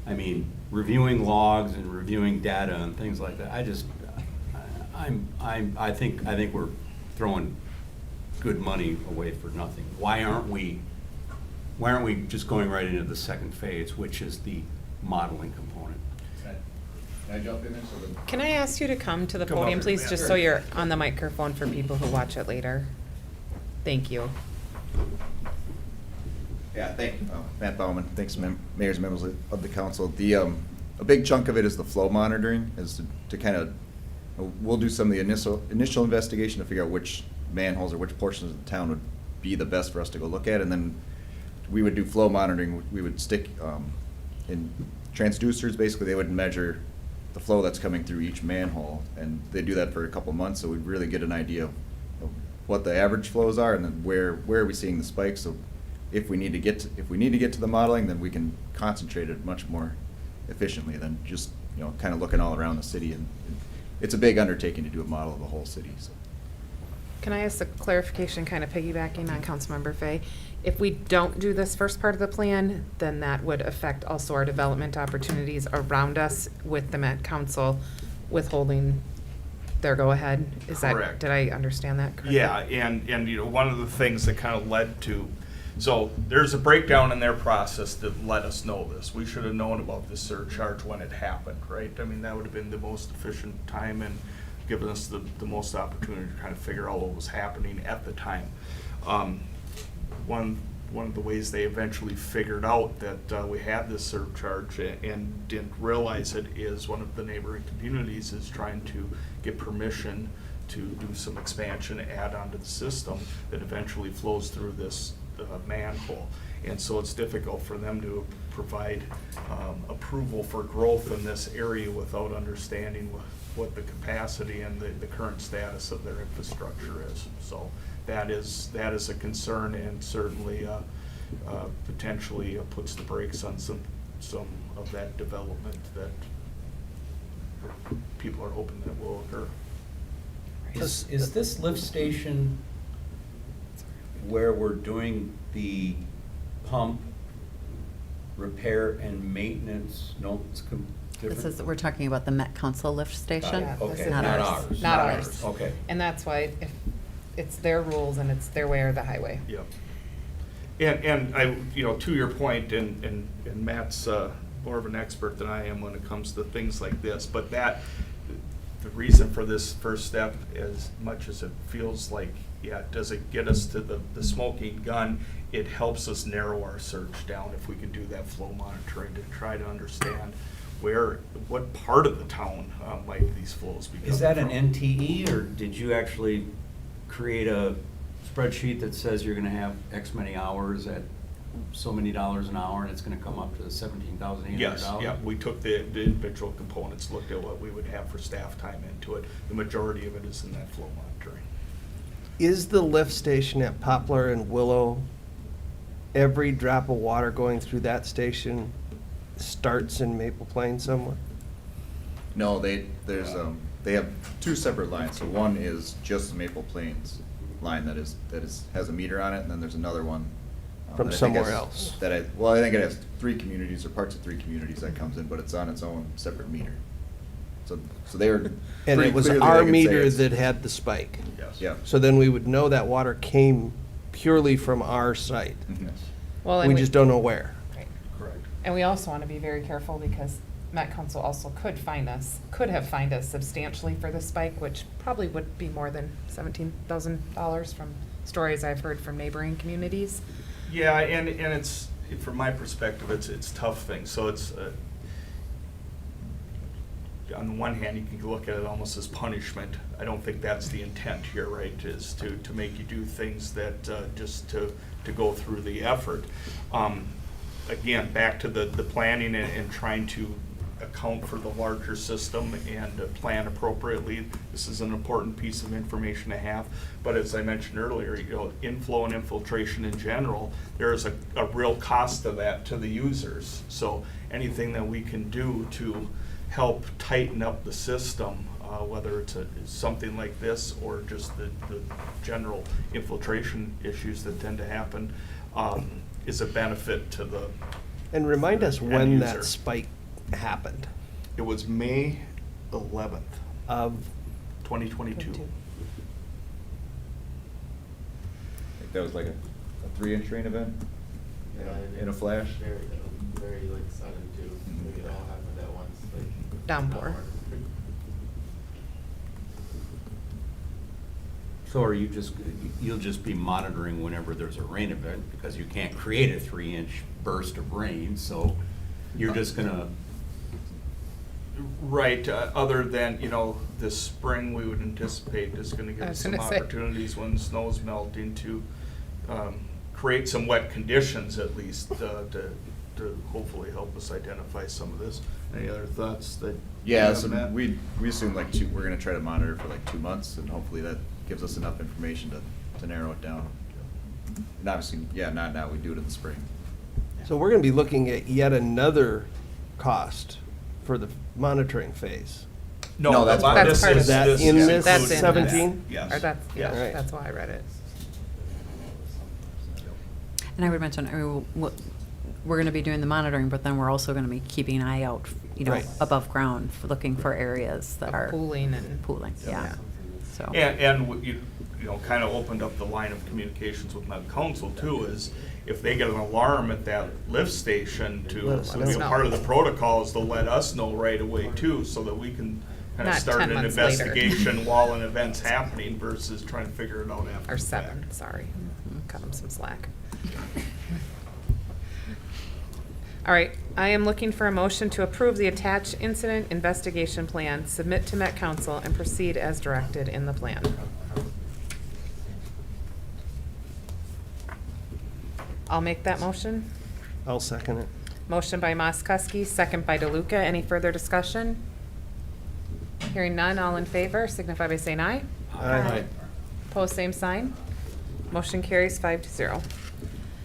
I mean, reviewing logs and reviewing data and things like that, I think we're throwing good money away for nothing. Why aren't we just going right into the second phase, which is the modeling component? Can I jump in there? Can I ask you to come to the Come podium, up please, here, just yeah. so you're on the microphone for people who watch it later? Thank you. Yeah, Matt Bauman, thanks, mayors and members of the council. The a big chunk of it is the flow monitoring, is to kind of, we'll do some of the initial investigation to figure out which manholes or which portions of the town would be the best for us to go look at, and then we would do flow monitoring. We would stick in transducers, basically they would measure the flow that's coming through each manhole, and they do that for a couple months, so we'd really get an idea of what the average flows are, and then where are we seeing the spikes. So if we need to get to the modeling, then we can concentrate it much more efficiently than just kind of looking all around the city. And it's a big undertaking to do a model of the whole city. So. Can I ask a clarification, kind of piggybacking on Councilmember Fay? If we don't do this first part of the plan, then that would affect also our development opportunities around us with the Met Council withholding their go-ahead? Is Correct. Did I understand that correctly? Yeah, and one of the things that kind of led to, so there's a breakdown in their process that let us know this. We should have known about this surcharge when it happened, right? I mean, that would have been the most efficient time and given us the most opportunity to kind of figure out what was happening at the time. One of the ways they eventually figured out that we had this surcharge and didn't realize it is one of the neighboring communities is trying to get permission to do some expansion, add onto the system that eventually flows through this manhole. And so it's difficult for them to provide approval for growth in this area without understanding what the capacity and the current status of their infrastructure is. So that is a concern, and certainly potentially puts the brakes on some of that development that people are hoping that will occur. Is this lift station where we're doing the pump repair and maintenance? No, it's different. We're talking about the Met Council lift station. Yeah, this Okay, is not ours. Not ours. Okay. And that's why if it's their rules and it's their way or the highway. Yep. And I, to your point, and Matt's more of an expert than I am when it comes to things like this, but the reason for this first step, as much as it feels like, does it get us to the smoking gun? It helps us narrow our search down if we can do that flow monitoring to try to understand what part of the town might these flows be coming from. Is that an NTE, or did you actually create a spreadsheet that says you're gonna have X many hours at so many dollars an hour, and it's gonna come up to $17,800? Yes, yeah, we took the individual components, looked at what we would have for staff time into it. The majority of it is in that flow monitoring. Is the lift station at Poplar and Willow, every drop of water going through that station starts in Maple Plain somewhere? No, they have two separate lines. So one is just the Maple Plains line that has a meter on it, and then there's another one From that I think somewhere has- else. I think it has 3 communities or parts of 3 communities that comes in, but it's on its own separate meter. So they were. And pretty it was clearly our they could say meter it's- that had the spike. Yes. Yeah. So then we would know that water came purely from our site. Mhm. Well, and We just don't know where. Right. Correct. And we also want to be very careful because Met Council also could have fined us substantially for the spike, which probably would be more than $17,000 from stories I've heard from neighboring communities. Yeah, and it's, from my perspective, it's tough thing. So it's, on the one hand, you can look at it almost as punishment. I don't think that's the intent here, right, is to make you do things that, just to go through the effort. Again, back to the planning and trying to account for the larger system and plan appropriately. This is an important piece of information to have. But as I mentioned earlier, inflow and infiltration in general, there is a real cost to that to the users. So anything that we can do to help tighten up the system, whether it's something like this or just the general infiltration issues that tend to happen, is a benefit to the And remind us end when user. that spike happened. It was May 11th, Of 2022. I think that was like a 3-inch rain event in a flash. Very like sudden too. Like it all happened at once. Like Downpour. So you'll just be monitoring whenever there's a rain event, because you can't create a 3-inch burst of rain, so you're just gonna Right, other than, this spring, we would anticipate is gonna give I us was some gonna say. opportunities when snow's melting to create some wet conditions at least, to hopefully help us identify some of this. Any other thoughts that? you Yeah, have, so Matt? we assume like we're gonna try to monitor for like 2 months, and hopefully that gives us enough information to narrow it down. And obviously, yeah, not now, we do it in the spring. So we're gonna be looking at yet another cost for the monitoring phase. No, that's part of it. Is that in this That's in this. 17? Yes. Or that's, Yes. yeah, Right. that's why I read it. And I would mention, we're going to be doing the monitoring, but then we're also going to be keeping an eye out, Right. above ground, for looking for areas that are Pooling and. pooling, yeah. So, And you kind of opened up the line of communications with Met Council too, is if they get an alarm at that lift station Let us know. part of the protocol is to let us know right away too, so that we can kind of Not start 10 an months later. investigation while an event's happening versus trying to figure it out after. Or the 7, fact. sorry. Cut them some slack. All right, I am looking for a motion to approve the attached incident investigation plan, submit to Met Council, and proceed as directed in the plan. I'll make that motion. I'll second it. Motion by Moskowski, second by DeLuca. Any further discussion? Hearing none, all in favor, signify by saying aye. Aye. Opposed, same sign. Motion carries 5-0.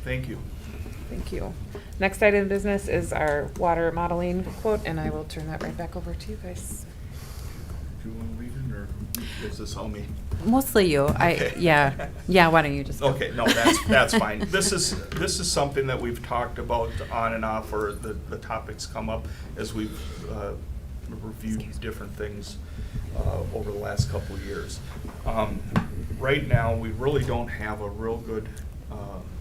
Thank you. Thank you. Next item of business is our water modeling quote, and I will turn that right back over to you guys. Do you want to lead it, or is this all me? mostly you. Okay. Yeah, why don't you just go? Okay, no, that's fine. This is something that we've talked about on and off, or the topics come up as we've reviewed different things over the last couple of years. Right now, we really don't have a real good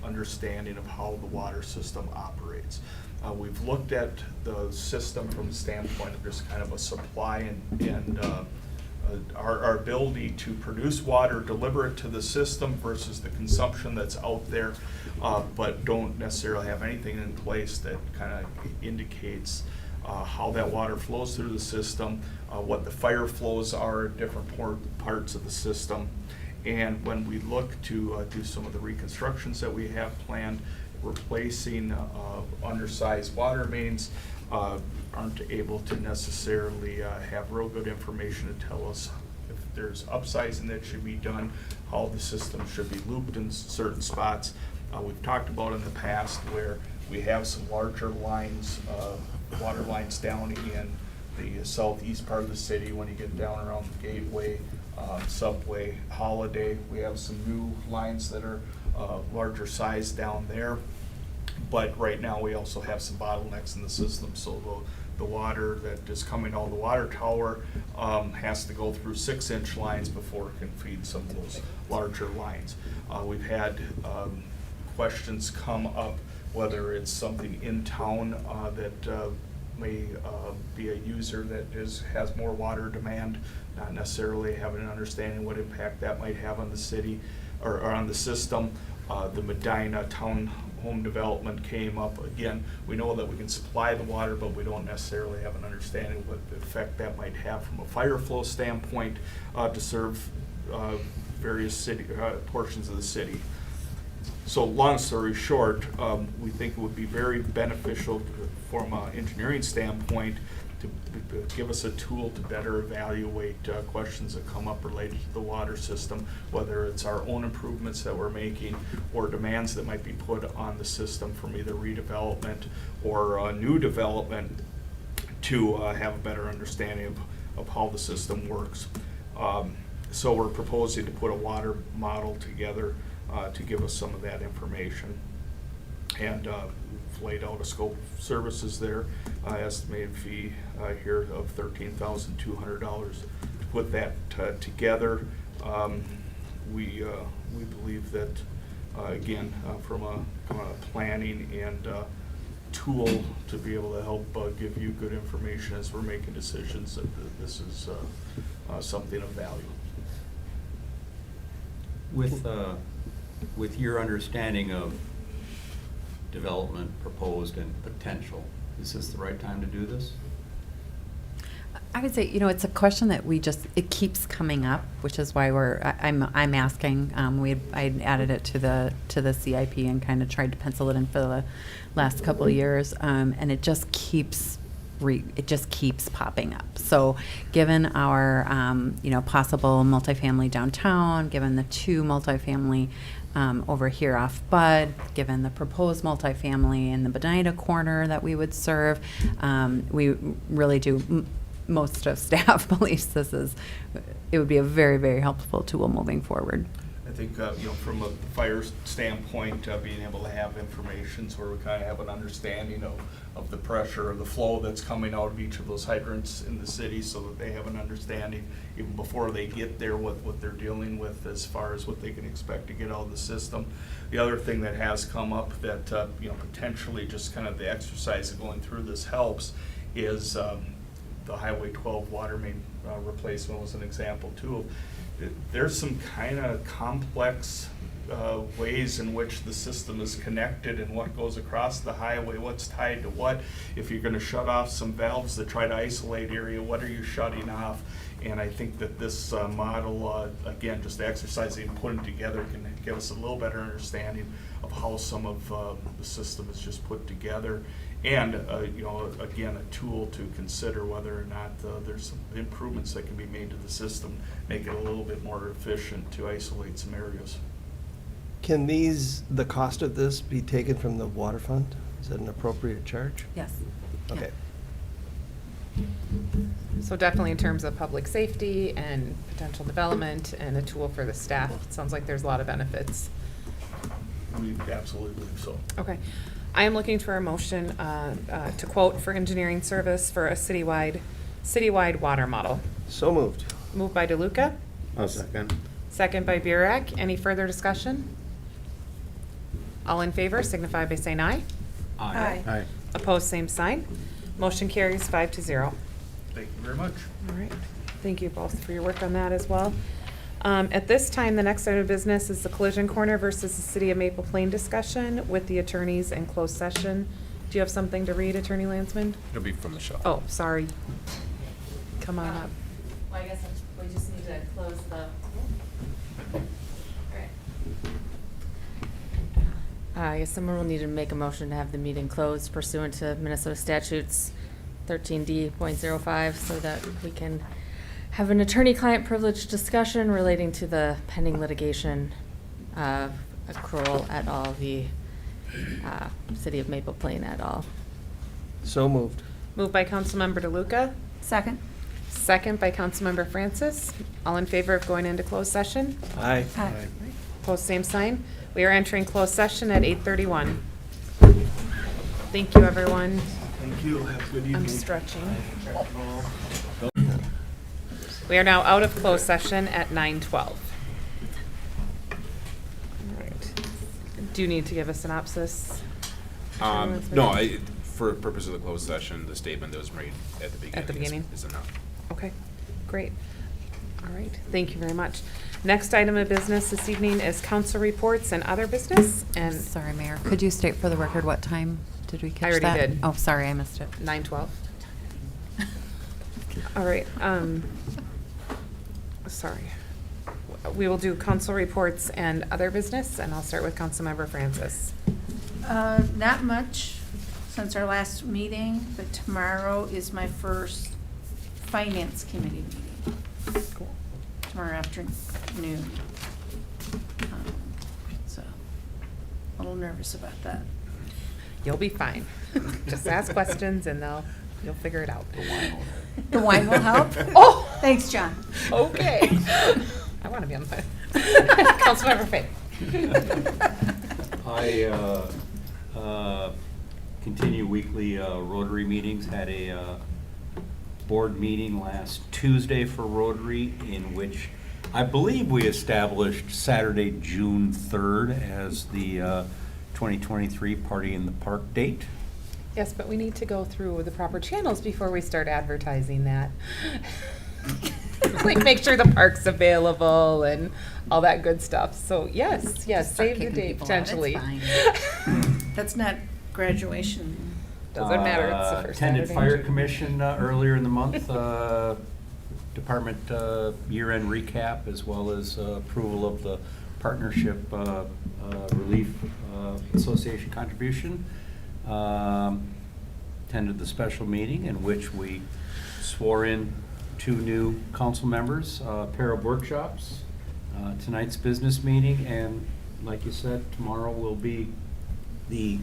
understanding of how the water system operates. We've looked at the system from the standpoint of just kind of a supply and our ability to produce water, deliver it to the system versus the consumption that's out there, but don't necessarily have anything in place that kind of indicates how that water flows through the system, what the fire flows are at different parts of the system. And when we look to do some of the reconstructions that we have planned, replacing undersized water mains, aren't able to necessarily have real good information to tell us if there's upsizing that should be done, how the system should be looped in certain spots. We've talked about in the past where we have some larger lines, water lines down in the southeast part of the city. When you get down around the Gateway, Subway, Holiday, we have some new lines that are larger size down there. But right now, we also have some bottlenecks in the system, so the water that is coming out of the water tower has to go through 6-inch lines before it can feed some of those larger lines. We've had questions come up, whether it's something in town that may be a user that has more water demand, not necessarily having an understanding what impact that might have on the city or on the system. The Medina town home development came up. Again, we know that we can supply the water, but we don't necessarily have an understanding of what the effect that might have from a fire flow standpoint to serve various city portions of the city. So long story short, we think it would be very beneficial from an engineering standpoint to give us a tool to better evaluate questions that come up related to the water system, whether it's our own improvements that we're making or demands that might be put on the system from either redevelopment or new development, to have a better understanding of how the system works. So we're proposing to put a water model together to give us some of that information. And we've laid out a scope of services there, estimated fee here of $13,200 to put that together. We believe that, again, from a planning and tool to be able to help give you good information as we're making decisions, that this is something of value. With your understanding of development proposed and potential, is this the right time to do this? I would say, it's a question that it keeps coming up, which is why I'm asking. I added it to the CIP and kind of tried to pencil it in for the last couple of years, and it just keeps popping up. So, given our possible multifamily downtown, given the 2 multifamily over here off Bud, given the proposed multifamily in the Benita corner that we would serve, we really do. Most of staff believes it would be a very, very helpful tool moving forward. I think, from a fire standpoint, being able to have information so we kind of have an understanding of the pressure or the flow that's coming out of each of those hydrants in the city, so that they have an understanding even before they get there what they're dealing with as far as what they can expect to get out of the system. The other thing that has come up that, potentially just kind of the exercise of going through this helps is the Highway 12 water main replacement was an example too. There's some kind of complex ways in which the system is connected and what goes across the highway, what's tied to what. If you're going to shut off some valves that try to isolate area, what are you shutting off? And I think that this model, again, just exercising and putting together can give us a little better understanding of how some of the system is just put together. And, again, a tool to consider whether or not there's some improvements that can be made to the system, make it a little bit more efficient to isolate some areas. Can the cost of this be taken from the water fund? Is that an appropriate charge? Yes. Okay. So definitely in terms of public safety and potential development and a tool for the staff, it sounds like there's a lot of benefits. We absolutely believe so. Okay. I am looking for a motion to quote for engineering service for a citywide water model. So moved. Moved by DeLuca, I'll second. second by Burek. Any further discussion? All in favor signify by saying aye. Aye. Aye. Opposed, same sign. Motion carries 5-0. Thank you very much. All right. Thank you both for your work on that as well. At this time, the next item of business is the collision corner versus the City of Maple Plain discussion with the attorneys in closed session. Do you have something to read, Attorney Landsman? It'll be from Michelle. Oh, sorry. Come on up. Well, I guess we just need to close the. I guess someone will need to make a motion to have the meeting closed pursuant to Minnesota statutes 13D.05 so that we can have an attorney-client privilege discussion relating to the pending litigation of accrual et al. The City of Maple Plain et al. So moved. Moved by Councilmember DeLuca. Second? Second by Councilmember Francis. All in favor of going into closed session? Aye. Aye. Opposed, same sign. We are entering closed session at 8:31. Thank you, everyone. Thank you. Have a good evening. I'm stretching. We are now out of closed session at 9:12. All right. Do you need to give a synopsis? No, for the purpose of the closed session, the statement that was made at the beginning. At the beginning? Is enough. Okay, great. All right, thank you very much. Next item of business this evening is council reports and other business, and Sorry, Mayor. Could you state for the record what time did we catch that? already did. Oh, sorry, I missed it. 9:12. All right, sorry. We will do council reports and other business, and I'll start with Councilmember Francis. Not much since our last meeting, but tomorrow is my first finance committee meeting. Cool. Tomorrow afternoon. So, a little nervous about that. You'll be fine. Just ask questions and you'll figure it out. The wine will help? Oh! Thanks, John. Okay. I want to be on the phone. Councilmember Fay. I continue weekly Rotary meetings. Had a board meeting last Tuesday for Rotary, in which I believe we established Saturday, June 3rd as the 2023 Party in the Park date. Yes, but we need to go through the proper channels before we start advertising that. Like, make sure the park's available and all that good stuff. So, yes, Start save the kicking date people out, it's potentially. fine. That's not graduation. Doesn't matter, it's the first Attended Saturday in Fire June. Commission earlier in the month, department year-end recap, as well as approval of the Partnership Relief Association contribution. Attended the special meeting in which we swore in 2 new council members, pair of workshops, tonight's business meeting, and like you said, tomorrow will be the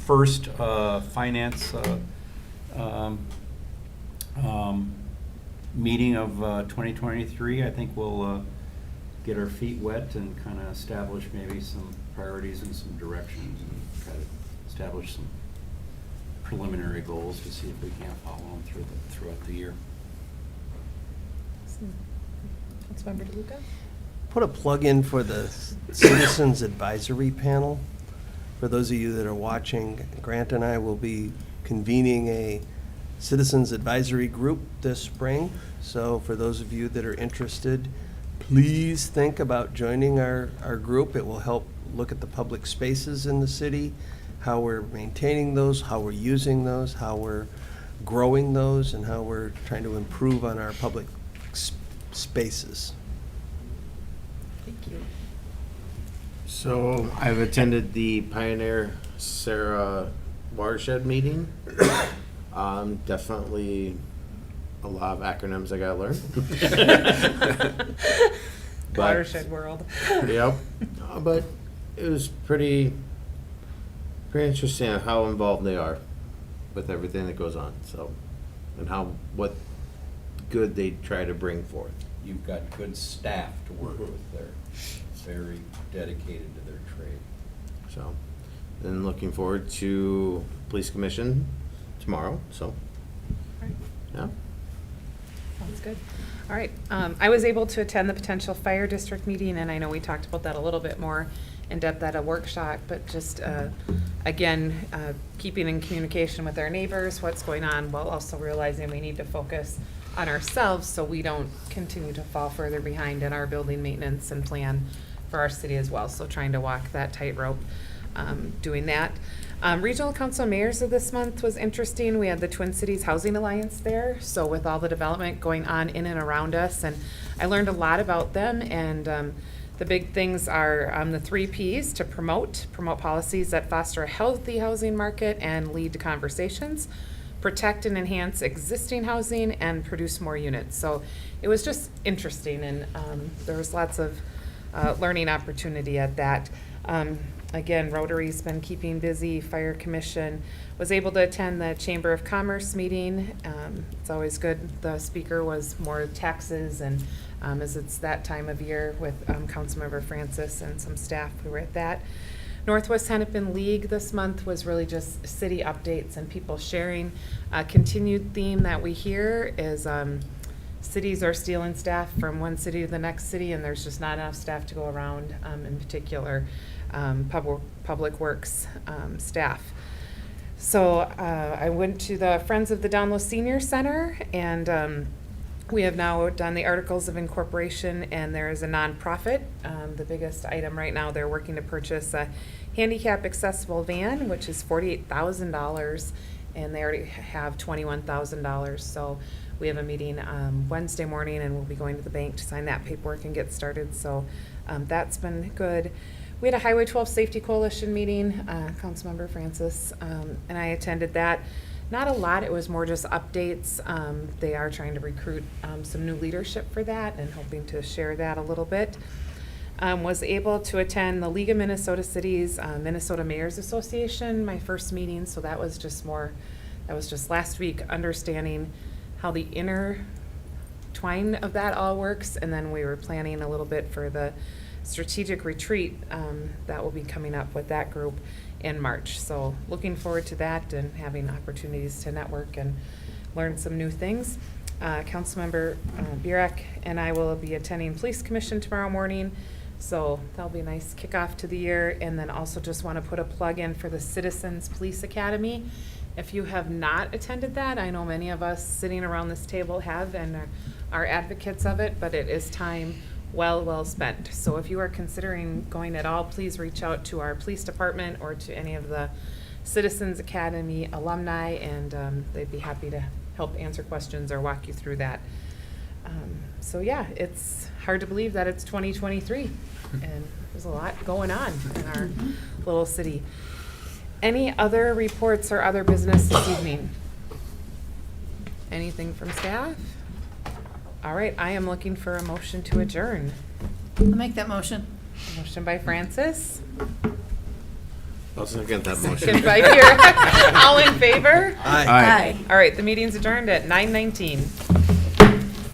first finance meeting of 2023. I think we'll get our feet wet and kind of establish maybe some priorities and some directions, and try to establish some preliminary goals to see if we can't follow them throughout the year. Councilmember DeLuca? Put a plug in for the Citizens Advisory Panel. For those of you that are watching, Grant and I will be convening a Citizens Advisory Group this spring. So for those of you that are interested, please think about joining our group. It will help look at the public spaces in the city, how we're maintaining those, how we're using those, how we're growing those, and how we're trying to improve on our public spaces. Thank you. So I've attended the Pioneer Sarah Watershed meeting. Definitely a lot of acronyms I gotta learn. But- Watershed world. Yep. But it was pretty interesting on how involved they are with everything that goes on. So, and what good they try to bring forth. You've got good staff to work with there, very dedicated to their trade. So, then looking forward to Police Commission tomorrow. So, Right. yeah. Sounds good. All right. I was able to attend the potential fire district meeting, and I know we talked about that a little bit more in depth at a workshop, but just, again, keeping in communication with our neighbors, what's going on, while also realizing we need to focus on ourselves so we don't continue to fall further behind in our building maintenance and plan for our city as well. So trying to walk that tightrope, doing that. Regional Council of Mayors of this month was interesting. We had the Twin Cities Housing Alliance there. So with all the development going on in and around us, and I learned a lot about them, and the big things are the 3 Ps to promote policies that foster a healthy housing market and lead to conversations, protect and enhance existing housing, and produce more units. So it was just interesting, and there was lots of learning opportunity at that. Again, Rotary's been keeping busy. Fire Commission was able to attend the Chamber of Commerce meeting. It's always good. The speaker was more taxes, and as it's that time of year with Councilmember Francis and some staff who were at that. Northwest Hennepin League this month was really just city updates and people sharing. A continued theme that we hear is cities are stealing staff from one city to the next city, and there's just not enough staff to go around, in particular public works staff. So I went to the Friends of the Downlow Senior Center, and we have now done the Articles of Incorporation, and there is a nonprofit. The biggest item right now, they're working to purchase a handicap accessible van, which is $48,000, and they already have $21,000. So we have a meeting Wednesday morning, and we'll be going to the bank to sign that paperwork and get started. So that's been good. We had a Highway 12 Safety Coalition meeting, Councilmember Francis, and I attended that. Not a lot, it was more just updates. They are trying to recruit some new leadership for that and hoping to share that a little bit. Was able to attend the League of Minnesota Cities, Minnesota Mayors Association, my first meeting, so that was just last week, understanding how the intertwine of that all works, and then we were planning a little bit for the strategic retreat that will be coming up with that group in March. So looking forward to that and having opportunities to network and learn some new things. Councilmember Burek and I will be attending Police Commission tomorrow morning. So that'll be a nice kickoff to the year. And then also just want to put a plug in for the Citizens Police Academy. If you have not attended that, I know many of us sitting around this table have and are advocates of it, but it is time well spent. So if you are considering going at all, please reach out to our police department or to any of the Citizens Academy alumni, and they'd be happy to help answer questions or walk you through that. So yeah, it's hard to believe that it's 2023, and there's a lot going on in our little city. Any other reports or other business this evening? Anything from staff? All right, I am looking for a motion to adjourn. I'll make that motion. Motion by Francis. I'll second that motion. Second by Kira. All in favor? Aye. Aye. All right, the meeting's adjourned at 9:19.